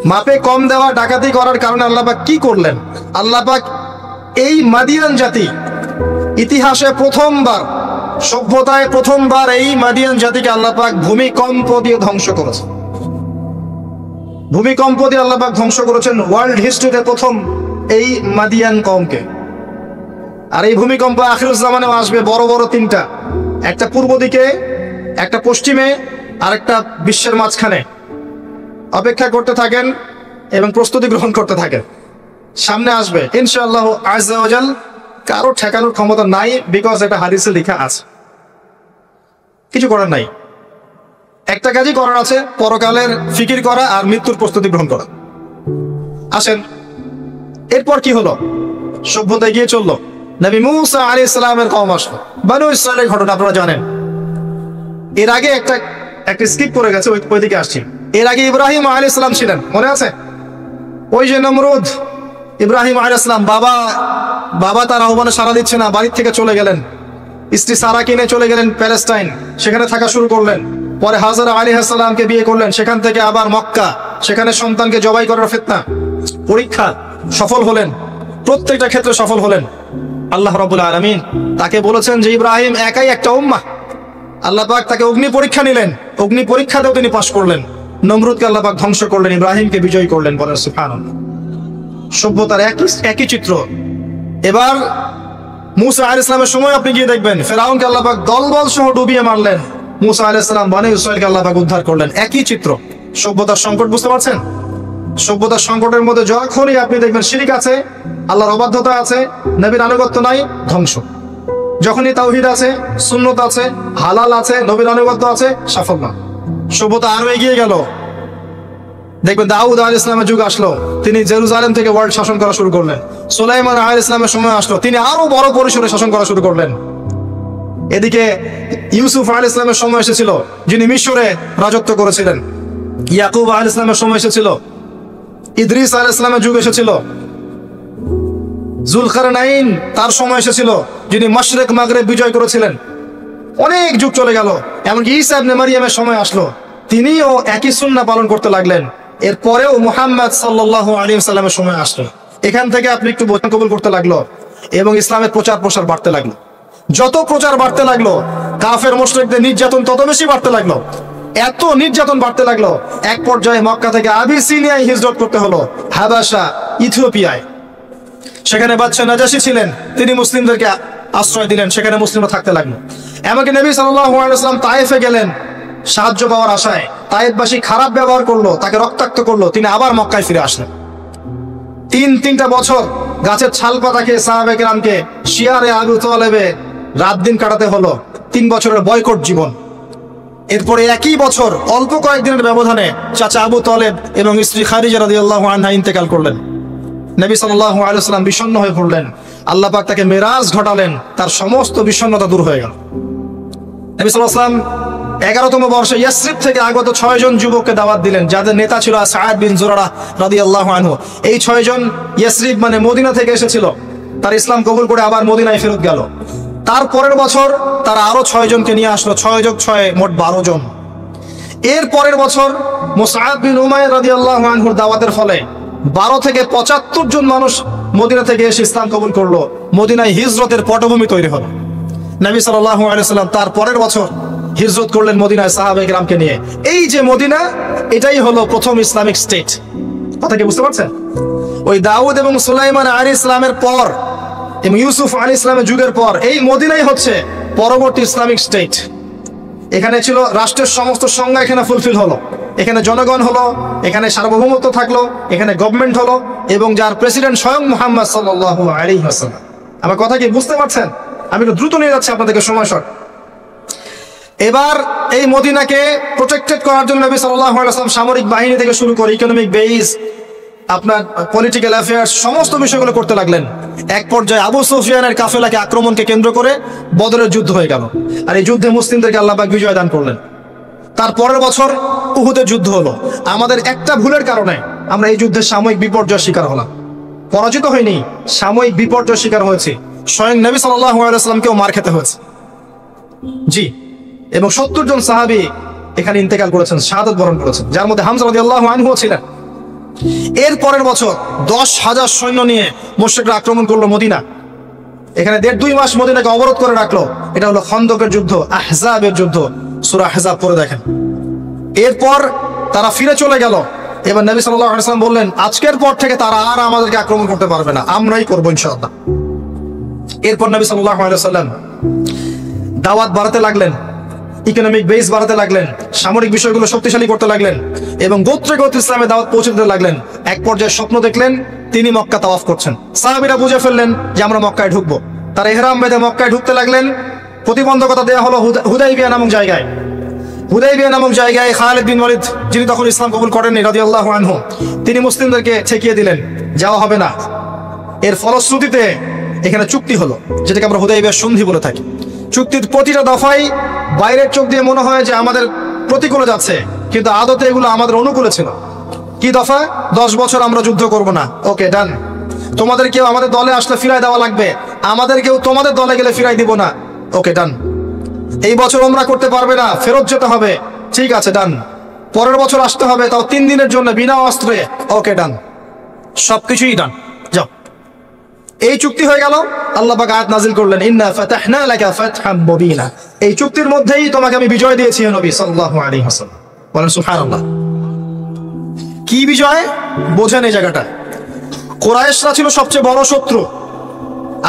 মাপে কম দেওয়া, ডাকাতি করার কারণে আল্লাহ পাক কি করলেন? আল্লাহ পাক এই মাদিয়ান জাতি ইতিহাসে প্রথমবার, সভ্যতায় প্রথমবার এই মাদিয়ান জাতিকে আল্লাহ পাক ভূমিকম্প দিয়ে ধ্বংস করেছে। ভূমিকম্প দিয়ে আল্লাহ পাক ধ্বংস করেছেন ওয়ার্ল্ড হিস্ট্রিতে প্রথম এই মাদিয়ান কওমকে। আর এই ভূমিকম্প আখিরুজ জামানেও আসবে, বড় বড় তিনটা, একটা পূর্ব দিকে, একটা পশ্চিমে, আর একটা বিশ্বের মাঝখানে। অপেক্ষা করতে থাকেন এবং প্রস্তুতি গ্রহণ করতে থাকেন, সামনে আসবে ইনশাআল্লাহ আযজা ওয়া জাল। কারো ঠেকানোর ক্ষমতা নাই, বিকজ এটা হাদিসে লেখা আছে, কিছু করার নাই। একটা কাজই করার আছে, পরকালের ফিকির করা আর মৃত্যুর প্রস্তুতি গ্রহণ করা। আসেন, এরপর কি হলো? সভ্যতা এগিয়ে চললো, নবী মূসা আলাইহিস সালামের কওম আসলো। বনু ইসরাঈলের ঘটনা আপনারা জানেন। এর আগে একটা স্কিপ করে গেছে, ওইদিকে আসছি। এর আগে ইব্রাহিম আলাইহিস সালাম ছিলেন, মনে আছে? ওই যে নমরুদ, ইব্রাহিম আলাইহিস সালাম বাবা তার আহ্বানে সাড়া দিচ্ছে না, বাড়ির থেকে চলে গেলেন। স্ত্রী সারা কিনে চলে গেলেন প্যালেস্টাইন, সেখানে থাকা শুরু করলেন। পরে হাজারা আলাইহিস সালামকে বিয়ে করলেন, সেখান থেকে আবার মক্কা, সেখানে সন্তানকে জবাই করার ফিতনা, পরীক্ষা, সফল হলেন, প্রত্যেকটা ক্ষেত্রে সফল হলেন। আল্লাহ রাব্বুল আলামিন তাকে বলেছেন যে ইব্রাহিম একাই একটা উম্মাহ। আল্লাহ পাক তাকে অগ্নি পরীক্ষা নিলেন, অগ্নি পরীক্ষাতেও তিনি পাশ করলেন। নমরুদকে আল্লাহ পাক ধ্বংস করলেন, ইব্রাহিমকে বিজয় করলেন। বলেন সুবহানাল্লাহ। সভ্যতার একই চিত্র। এবার মূসা আলাইহিস সালামের সময় আপনি গিয়ে দেখবেন ফেরাউনকে আল্লাহ পাক দলবল সহ ডুবিয়ে মারলেন। মূসা আলাইহিস সালাম বনী ইসরাঈলকে আল্লাহ পাক উদ্ধার করলেন। একই চিত্র। সভ্যতার সংকট, বুঝতে পারছেন? সভ্যতার সংকটের মধ্যে যখনই আপনি দেখবেন শিরক আছে, আল্লাহর অবাধ্যতা আছে, নবীর আনুগত্য নাই, ধ্বংস। যখনই তাওহীদ আছে, সুন্নত আছে, হালাল আছে, নবীর আনুগত্য আছে, সাফল্য। সভ্যতা আরো এগিয়ে গেল। দেখবেন দাউদ আলাইহিস সালামের যুগ আসলো, তিনি জেরুজালেম থেকে ওয়ার্ল্ড শাসন করা শুরু করলেন। সুলাইমান আলাইহিস সালামের সময় আসলো, তিনি আরো বড় পরিসরে শাসন করা শুরু করলেন। এদিকে ইউসুফ আলাইহিস সালামের সময় এসেছিল, যিনি মিশরে রাজত্ব করেছিলেন। ইয়াকুব আলাইহিস সালামের সময় এসেছিল। ইদ্রিস আলাইহিস সালামের যুগ এসেছিল। যুলকারনাইন তার সময় এসেছিল, যিনি মাশরিক মাগরিব বিজয় করেছিলেন। অনেক যুগ চলে গেল, এমনকি ঈসা ইবনে মারইয়ামের সময় আসলো, তিনিও একই সুন্নাহ পালন করতে লাগলেন। এরপরেও মুহাম্মদ সাল্লাল্লাহু আলাইহি ওয়াসাল্লামের সময় আসলো। এখান থেকে আপনি একটু বোঝা কবুল করতে লাগলো এবং ইসলামের প্রচার প্রসার বাড়তে লাগলো। যত প্রচার বাড়তে লাগলো, কাফের মুশরিকদের নির্যাতন তত বেশি বাড়তে লাগলো। এত নির্যাতন বাড়তে লাগলো, এক পর্যায়ে মক্কা থেকে আবিসিনিয়ায় হিজরত করতে হলো, হাবাশা, ইথিওপিয়ায়। সেখানে বাদশা নাজাশী ছিলেন, তিনি মুসলিমদেরকে আশ্রয় দিলেন, সেখানে মুসলিমরা থাকতে লাগলো। এমনকি নবী সাল্লাল্লাহু আলাইহি ওয়াসাল্লাম তায়েফে গেলেন সাহায্য পাওয়ার আশায়। তায়েফবাসী খারাপ ব্যবহার করলো, তাকে রক্তাক্ত করলো, তিনি আবার মক্কায় ফিরে আসলেন। তিনটা বছর গাছের ছাল পাতা খেয়ে সাহাবায়ে কেরামকে শিয়ারে আবু তালেবে রাত দিন কাটাতে হলো। 3 বছরের বয়কট জীবন। এরপরে একই বছর অল্প কয়েকদিনের ব্যবধানে চাচা আবু তালেব এবং স্ত্রী খাদিজা রাদিয়াল্লাহু আনহা ইন্তেকাল করলেন। নবী সাল্লাল্লাহু আলাইহি ওয়াসাল্লাম বিষণ্ণ হয়ে পড়লেন। আল্লাহ পাক তাকে মেরাজ ঘটালেন, তার সমস্ত বিষণ্ণতা দূর হয়ে গেল। নবী সাল্লাল্লাহু আলাইহি ওয়াসাল্লাম 11তম বর্ষে ইয়াসরিব থেকে আগত 6 জন যুবককে দাওয়াত দিলেন, যাদের নেতা ছিল সাআদ বিন জুরারা রাদিয়াল্লাহু আনহু। এই 6 জন ইয়াসরিব মানে মদিনা থেকে এসেছিল, তার ইসলাম কবুল করে আবার মদিনায় ফেরত গেল। তার পরের বছর তারা আরো 6 জনকে নিয়ে আসলো, 6 যোগ 6 মোট 12 জন। এর পরের বছর মুসআব বিন উমাইর রাদিয়াল্লাহু আনহুর দাওয়াতের ফলে 12 থেকে 75 জন মানুষ মদিনা থেকে এসে ইসলাম কবুল করলো, মদিনায় হিজরতের পটভূমি তৈরি হলো। নবী সাল্লাল্লাহু আলাইহি সাল্লাম তার পরের বছর হিজরত করলেন মদিনায় সাহাবায়ে কেরামকে নিয়ে। এই যে মদিনা, এটাই হলো প্রথম ইসলামিক স্টেট। কথা কি বুঝতে পারছেন? ওই দাউদ এবং সুলাইমান আলাইহিস সালামের পর এবং ইউসুফ আলাইহিস সালামের যুগের পর এই মদিনাই হচ্ছে পরবর্তী ইসলামিক স্টেট। এখানে ছিল রাষ্ট্রের সমস্ত সংজ্ঞা এখানে ফুলফিল হলো, এখানে জনগণ হলো, এখানে সার্বভৌমত্ব থাকলো, এখানে গভর্নমেন্ট হলো, এবং যার প্রেসিডেন্ট স্বয়ং মুহাম্মদ সাল্লাল্লাহু আলাইহি ওয়াসাল্লাম। আমার কথা কি বুঝতে পারছেন? আমি একটু দ্রুত নিয়ে যাচ্ছি আপনাদেরকে, সময় শর্ট। এবার এই মদিনাকে প্রোটেক্টেড করার জন্য নবী সাল্লাল্লাহু আলাইহি ওয়াসাল্লাম সামরিক বাহিনী থেকে শুরু করে ইকোনমিক বেস, আপনার পলিটিক্যাল অ্যাফেয়ার্স, সমস্ত বিষয়গুলো করতে লাগলেন। এক পর্যায়ে আবু সুফিয়ানের কাফেলাকে আক্রমণকে কেন্দ্র করে বদরের যুদ্ধ হয়ে গেল, আর এই যুদ্ধে মুসলিমদেরকে আল্লাহ পাক বিজয় দান করলেন। তার পরের বছর উহুদের যুদ্ধ হলো। আমাদের একটা ভুলের কারণে আমরা এই যুদ্ধে সাময়িক বিপর্যয়ের শিকার হলাম। পরাজিত হয়নি, সাময়িক বিপর্যয়ের শিকার হয়েছে। স্বয়ং নবী সাল্লাল্লাহু আলাইহি ওয়াসাল্লামকেও মার খেতে হয়েছে। জি, এবং 70 জন সাহাবী এখানে ইন্তেকাল করেছেন, শাহাদাত বরণ করেছেন, যার মধ্যে হামজা রাদিয়াল্লাহু আনহু ছিলেন। এর পরের বছর 10,000 সৈন্য নিয়ে মুশরিকরা আক্রমণ করলো মদিনা। এখানে 1.5-2 মাস মদিনাকে অবরোধ করে রাখলো। এটা হলো খন্দকের যুদ্ধ, আহজাবের যুদ্ধ। সূরা আহজাব পড়ে দেখেন। এরপর তারা ফিরে চলে গেল। এবার নবী সাল্লাল্লাহু আলাইহি ওয়াসাল্লাম বললেন, আজকের পর থেকে তারা আর আমাদেরকে আক্রমণ করতে পারবে না, আমরাই করবো ইনশাআল্লাহ। এরপর নবী সাল্লাল্লাহু আলাইহি ওয়াসাল্লাম দাওয়াত বাড়াতে লাগলেন, ইকোনমিক বেস বাড়াতে লাগলেন, সামরিক বিষয়গুলো শক্তিশালী করতে লাগলেন, এবং গোত্রে গোত্রে ইসলামে দাওয়াত পৌঁছে দিতে লাগলেন। এক পর্যায়ে স্বপ্ন দেখলেন তিনি মক্কা তাওয়াফ করছেন। সাহাবীরা বুঝে ফেললেন যে আমরা মক্কায় ঢুকবো। তারা ইহরাম বেঁধে মক্কায় ঢুকতে লাগলেন। প্রতিবন্ধকতা দেওয়া হলো হুদাইবিয়া নামক জায়গায়। হুদাইবিয়া নামক জায়গায় খালিদ বিন ওয়ালিদ, যিনি তখন ইসলাম কবুল করেননি রাদিয়াল্লাহু আনহু, তিনি মুসলিমদেরকে ঠেকিয়ে দিলেন, যাওয়া হবে না। এর ফলশ্রুতিতে এখানে চুক্তি হলো, যেটাকে আমরা হুদাইবিয়ার সন্ধি বলে থাকি। চুক্তির প্রতিটা দফাই বাইরের চোখ দিয়ে মনে হয় যে আমাদের প্রতিকূলে যাচ্ছে, কিন্তু আদতে এগুলো আমাদের অনুকূলে ছিল। কি দফা? 10 বছর আমরা যুদ্ধ করব না, ওকে ডান। তোমাদের কেউ আমাদের দলে আসলে ফিরাই দেওয়া লাগবে, আমাদের কেউ তোমাদের দলে গেলে ফিরাই দিব না, ওকে ডান। এই বছর ওমরা করতে পারবে না, ফেরত যেতে হবে, ঠিক আছে ডান। পরের বছর আসতে হবে, তাও 3 দিনের জন্য বিনা অস্ত্রে, ওকে ডান। সবকিছুই ডান, যাও। এই চুক্তি হয়ে গেল। আল্লাহ পাক আয়াত নাজিল করলেন, ইন্না ফাতাহনা লাকা ফাতহাম মুবিনা। এই চুক্তির মধ্যেই তোমাকে আমি বিজয় দিয়েছি হে নবী সাল্লাল্লাহু আলাইহি ওয়াসাল্লাম। বলেন সুবহানাল্লাহ। কি বিজয়? বোঝেন এই জায়গাটা। কুরাইশরা ছিল সবচেয়ে বড় শত্রু,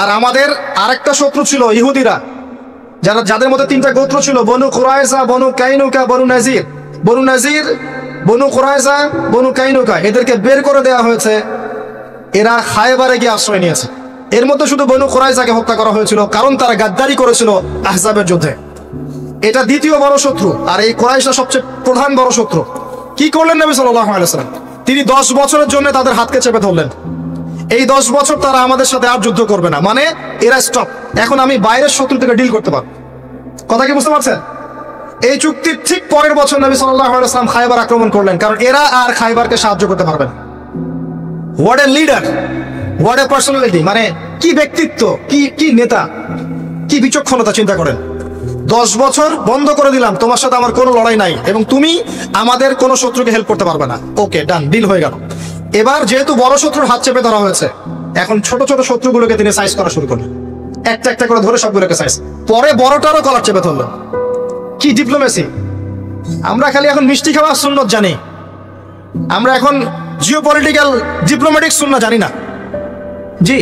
আর আমাদের আরেকটা শত্রু ছিল ইহুদিরা, যাদের মধ্যে 3টা গোত্র ছিল, বনু কুরাইজা, বনু কাইনুকা, বনু নাজির। বনু নাজির, বনু কুরাইজা, বনু কাইনুকা, এদেরকে বের করে দেওয়া হয়েছে। এরা খায়বারে গিয়ে আশ্রয় নিয়েছে। এর মধ্যে শুধু বনু কুরাইজাকে হত্যা করা হয়েছিল, কারণ তারা গাদ্দারি করেছিল আহজাবের যুদ্ধে। এটা দ্বিতীয় বড় শত্রু, আর এই কুরাইশরা সবচেয়ে প্রধান বড় শত্রু। কি করলেন নবী সাল্লাল্লাহু আলাইহি ওয়াসাল্লাম? তিনি 10 বছরের জন্য তাদের হাতকে চেপে ধরলেন। এই 10 বছর তারা আমাদের সাথে আর যুদ্ধ করবে না, মানে এরা স্টপ। এখন আমি বাইরের শত্রু থেকে ডিল করতে পারবো। কথা কি বুঝতে পারছেন? এই চুক্তির ঠিক পরের বছর নবী সাল্লাল্লাহু আলাইহি ওয়াসাল্লাম খায়বার আক্রমণ করলেন, কারণ এরা আর খায়বারকে সাহায্য করতে পারবে না। What a leader, what a personality, মানে কি ব্যক্তিত্ব, কি নেতা, কি বিচক্ষণতা, চিন্তা করেন। 10 বছর বন্ধ করে দিলাম, তোমার সাথে আমার কোনো লড়াই নাই, এবং তুমি আমাদের কোনো শত্রুকে হেল্প করতে পারবে না, ওকে ডান, ডিল হয়ে গেল। এবার যেহেতু বড় শত্রুর হাত চেপে ধরা হয়েছে, এখন ছোট ছোট শত্রুগুলোকে তিনি সাইজ করা শুরু করলেন, একটা একটা করে ধরে সবগুলোকে সাইজ। পরে বড়টারও কলার চেপে ধরলেন। কি ডিপ্লোমেসি! আমরা খালি এখন মিষ্টি খাওয়া সুন্নত জানি, আমরা এখন জিওপলিটিক্যাল ডিপ্লোম্যাটিক সুন্নাত জানি না। জি,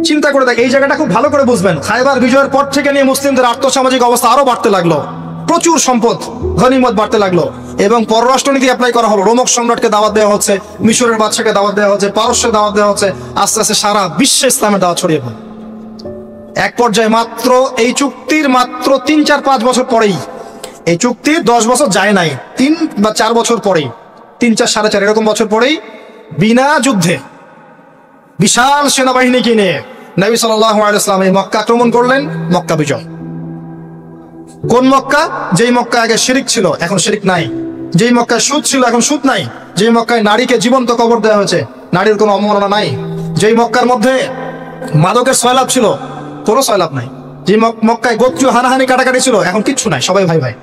চিন্তা করে দেখ, এই জায়গাটা খুব ভালো করে বুঝবেন। খায়বার বিজয়ের পর থেকে নিয়ে মুসলিমদের আর্থসামাজিক অবস্থা আরো বাড়তে লাগলো, প্রচুর সম্পদ গনিমত বাড়তে লাগলো, এবং পররাষ্ট্রনীতি অ্যাপ্লাই করা হলো। রোমক সম্রাটকে দাওয়াত দেওয়া হচ্ছে, মিশরের বাদশাকে দাওয়াত দেওয়া হচ্ছে, পারস্যের দাওয়াত দেওয়া হচ্ছে। আস্তে আস্তে সারা বিশ্বে ইসলামের দাওয়াত ছড়িয়ে পড়ে। এক পর্যায়ে মাত্র এই চুক্তির 3-4-5 বছর পরেই, এই চুক্তির 10 বছর যায় নাই, 3 বা 4 বছর পরেই, 3-4-4.5 এরকম বছর পরেই বিনা যুদ্ধে বিশাল সেনাবাহিনীকে নিয়ে নবী সাল্লাল্লাহু আলাইহি ওয়াসাল্লাম এই মক্কা আক্রমণ করলেন। মক্কা বিজয়। কোন মক্কা? যেই মক্কা আগে শিরিক ছিল, এখন শিরিক নাই। যেই মক্কায় সুদ ছিল, এখন সুদ নাই। যেই মক্কায় নারীকে জীবন্ত কবর দেওয়া হয়েছে, নারীর কোনো অবমাননা নাই। যেই মক্কার মধ্যে মাদকের সয়লাভ ছিল, কোনো সয়লাভ নাই। যে মক্কায় গোত্রীয় হানাহানি কাটাকাটি ছিল, এখন কিচ্ছু নাই, সবাই ভাই ভাই।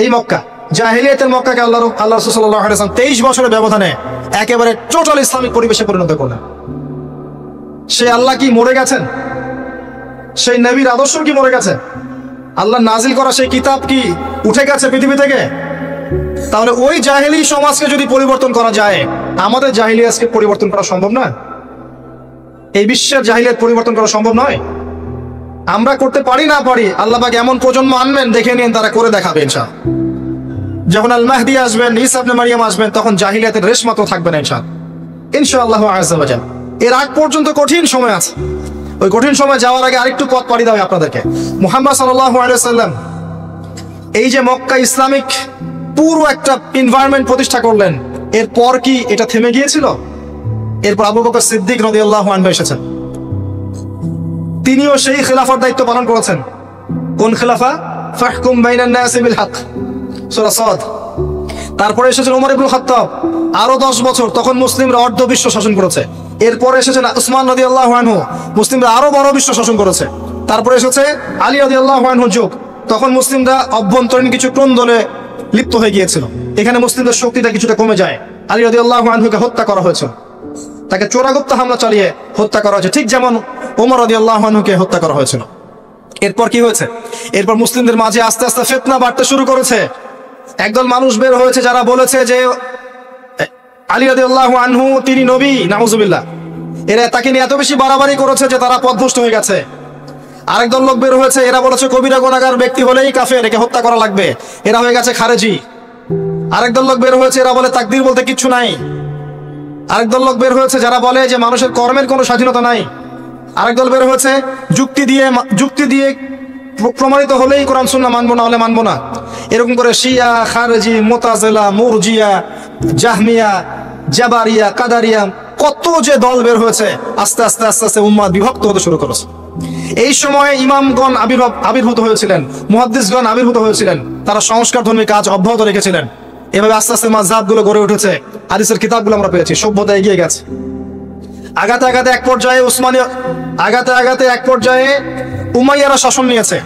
এই মক্কা জাহিলিয়াতের মক্কাকে আল্লাহ রাসূল সাল্লাল্লাহু আলাইহি ওয়াসাল্লাম 23 বছরের ব্যবধানে একেবারে টোটাল ইসলামিক পরিবেশে পরিণত করলেন। সেই আল্লাহ কি মরে গেছেন? সেই নবীর আদর্শ কি মরে গেছে? আল্লাহ নাজিল করা সেই কিতাব কি উঠে গেছে পৃথিবী থেকে? তাহলে ওই জাহেলি সমাজকে যদি পরিবর্তন করা যায়, আমাদের জাহিলিয়াতকে পরিবর্তন করা সম্ভব না? এই বিশ্বের জাহিলিয়াত পরিবর্তন করা সম্ভব নয়? আমরা করতে পারি না পারি, আল্লাহ পাক এমন প্রজন্ম আনবেন, দেখে নিন তারা করে দেখাবে ইনশাআল্লাহ। যখন আল মাহদি আসবেন, ঈসা ইবনে মারিয়াম আসবেন, তখন জাহিলিয়াতের রেশ মাত্র থাকবে না ইনশাআল্লাহ আযজা ওয়া জাল্লা। এর আগ পর্যন্ত কঠিন সময় আছে। ওই কঠিন সময় যাওয়ার আগে আরেকটু পথ পাড়ি দাও আপনাদেরকে। মুহাম্মদ সাল্লাল্লাহু আলাইহি ওয়াসাল্লাম এই যে মক্কা ইসলামিক পুরো একটা এনভায়রনমেন্ট প্রতিষ্ঠা করলেন, এরপর কি এটা থেমে গিয়েছিল? এরপর আবু বকর সিদ্দিক রাদিয়াল্লাহু আনহু এসেছেন, তিনিও সেই খেলাফার দায়িত্ব পালন করেছেন। কোন খেলাফা? ফাহকুম বাইনান নাসি বিল হক, সূরা সাদ। তারপরে এসেছেন ওমর ইবনে খাত্তাব, আরো 10 বছর, তখন মুসলিমরা অর্ধ বিশ্ব শাসন করেছে। এরপরে এসেছেন উসমান রাদিয়াল্লাহু আনহু, মুসলিমরা আরো বড় বিশ্ব শাসন করেছে। তারপরে এসেছে আলী রাদিয়াল্লাহু আনহু যুগ, তখন মুসলিমরা অভ্যন্তরীণ কিছু ক্রন্দলে লিপ্ত হয়ে গিয়েছিল। এখানে মুসলিমদের শক্তিটা কিছুটা কমে যায়। আলী রাদিয়াল্লাহু আনহুকে হত্যা করা হয়েছে, তাকে চোরাগুপ্ত হামলা চালিয়ে হত্যা করা হয়েছে, ঠিক যেমন ওমর রাদিয়াল্লাহু আনহুকে হত্যা করা হয়েছিল। এরপর কি হয়েছে? এরপর মুসলিমদের মাঝে আস্তে আস্তে ফিতনা বাড়তে শুরু করেছে। একদল মানুষ বের হয়েছে যারা বলেছে যে আলী রাদিয়াল্লাহু আনহু তিনি নবী, নাউজুবিল্লাহ। এরা তাকে নিয়ে এত বেশি বাড়াবাড়ি করেছে যে তারা পথভ্রষ্ট হয়ে গেছে। আরেকদল লোক বের হয়েছে, এরা বলেছে কবিরা গুনাহগার ব্যক্তি হলেই কাফের, একে হত্যা করা লাগবে, এরা হয়ে গেছে খারেজি। আরেকদল লোক বের হয়েছে, এরা বলে তাকদীর বলতে কিচ্ছু নাই। আরেকদল লোক বের হয়েছে যারা বলে যে মানুষের কর্মের কোনো স্বাধীনতা নাই। আরেকদল বের হয়েছে যুক্তি দিয়ে প্রমাণিত হলেই কোরআন সুন্নাহ মানবো, না হলে মানবো না। এরকম করে শিয়া, খারেজি, মুতাজিলা, মুরজিয়া, জাহমিয়া, জাবারিয়া, কাদারিয়া, কত যে দল বের হয়েছে। আস্তে আস্তে আস্তে আস্তে উম্মাহ বিভক্ত হতে শুরু করেছে। এই সময়ে ইমামগণ আবির্ভূত হয়েছিলেন, মুহাদ্দিসগণ আবির্ভূত হয়েছিলেন, তারা সংস্কারধর্মী কাজ অব্যাহত রেখেছিলেন। এভাবে আস্তে আস্তে মাযহাবগুলো গড়ে উঠেছে, হাদিসের কিতাবগুলো আমরা পেয়েছি, সভ্যতা এগিয়ে গেছে। আগাতে আগাতে এক পর্যায়ে উমাইয়ারা শাসন নিয়েছে।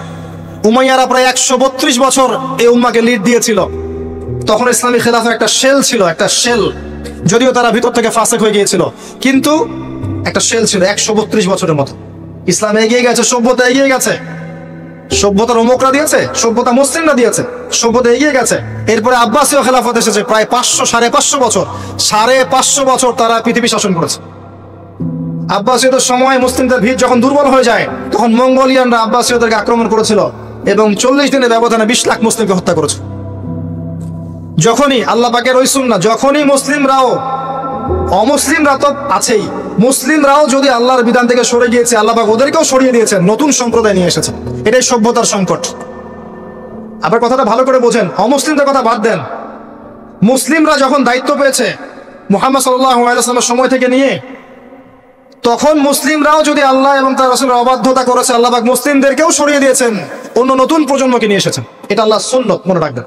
উমাইয়ারা প্রায় 132 বছর এই উম্মাহকে লিড দিয়েছিল। তখন ইসলামী খেলাফার একটা শেল ছিল, একটা শেল, যদিও তারা ভিতর থেকে ফাসেক হয়ে গিয়েছিল, কিন্তু একটা শেল ছিল 132 বছরের মতো। ইসলাম এগিয়ে গেছে, সভ্যতা এগিয়ে গেছে। সভ্যতা রোমকরা দিয়েছে, সভ্যতা মুসলিমরা দিয়েছে, সভ্যতা এগিয়ে গেছে। এরপরে আব্বাসীয় খেলাফত এসেছে, প্রায় 500-550 বছর, 550 বছর তারা পৃথিবী শাসন করেছে। আব্বাসীয়দের সময় মুসলিমদের ভিড় যখন দুর্বল হয়ে যায়, তখন মঙ্গোলিয়ানরা আব্বাসীয়দেরকে আক্রমণ করেছিল এবং 40 দিনের ব্যবধানে 20 লাখ মুসলিমকে হত্যা করেছে। যখনই আল্লাহ পাকের ওই সুন্নাহ, যখনই অমুসলিমরা তো আছেই, মুসলিমরাও যদি আল্লাহর বিধান থেকে সরে গিয়েছে, আল্লাহ পাক ওদেরকেও সরিয়ে দিয়েছেন, নতুন সম্প্রদায় নিয়ে এসেছেন। এটাই সভ্যতার সংকট। আবার কথাটা ভালো করে বোঝেন, অমুসলিমদের কথা বাদ দেন। মুসলিমরা যখন দায়িত্ব পেয়েছে মুহাম্মদ সাল্লাল্লাহু আলাইহি ওয়াসাল্লামের সময় থেকে নিয়ে, তখন মুসলিমরাও যদি আল্লাহ এবং তার রাসূলের অবাধ্যতা করেছে, আল্লাহ পাক মুসলিমদেরকেও সরিয়ে দিয়েছেন, অন্য নতুন প্রজন্মকে নিয়ে এসেছেন। এটা আল্লাহর সুন্নাত, মনে রাখবেন।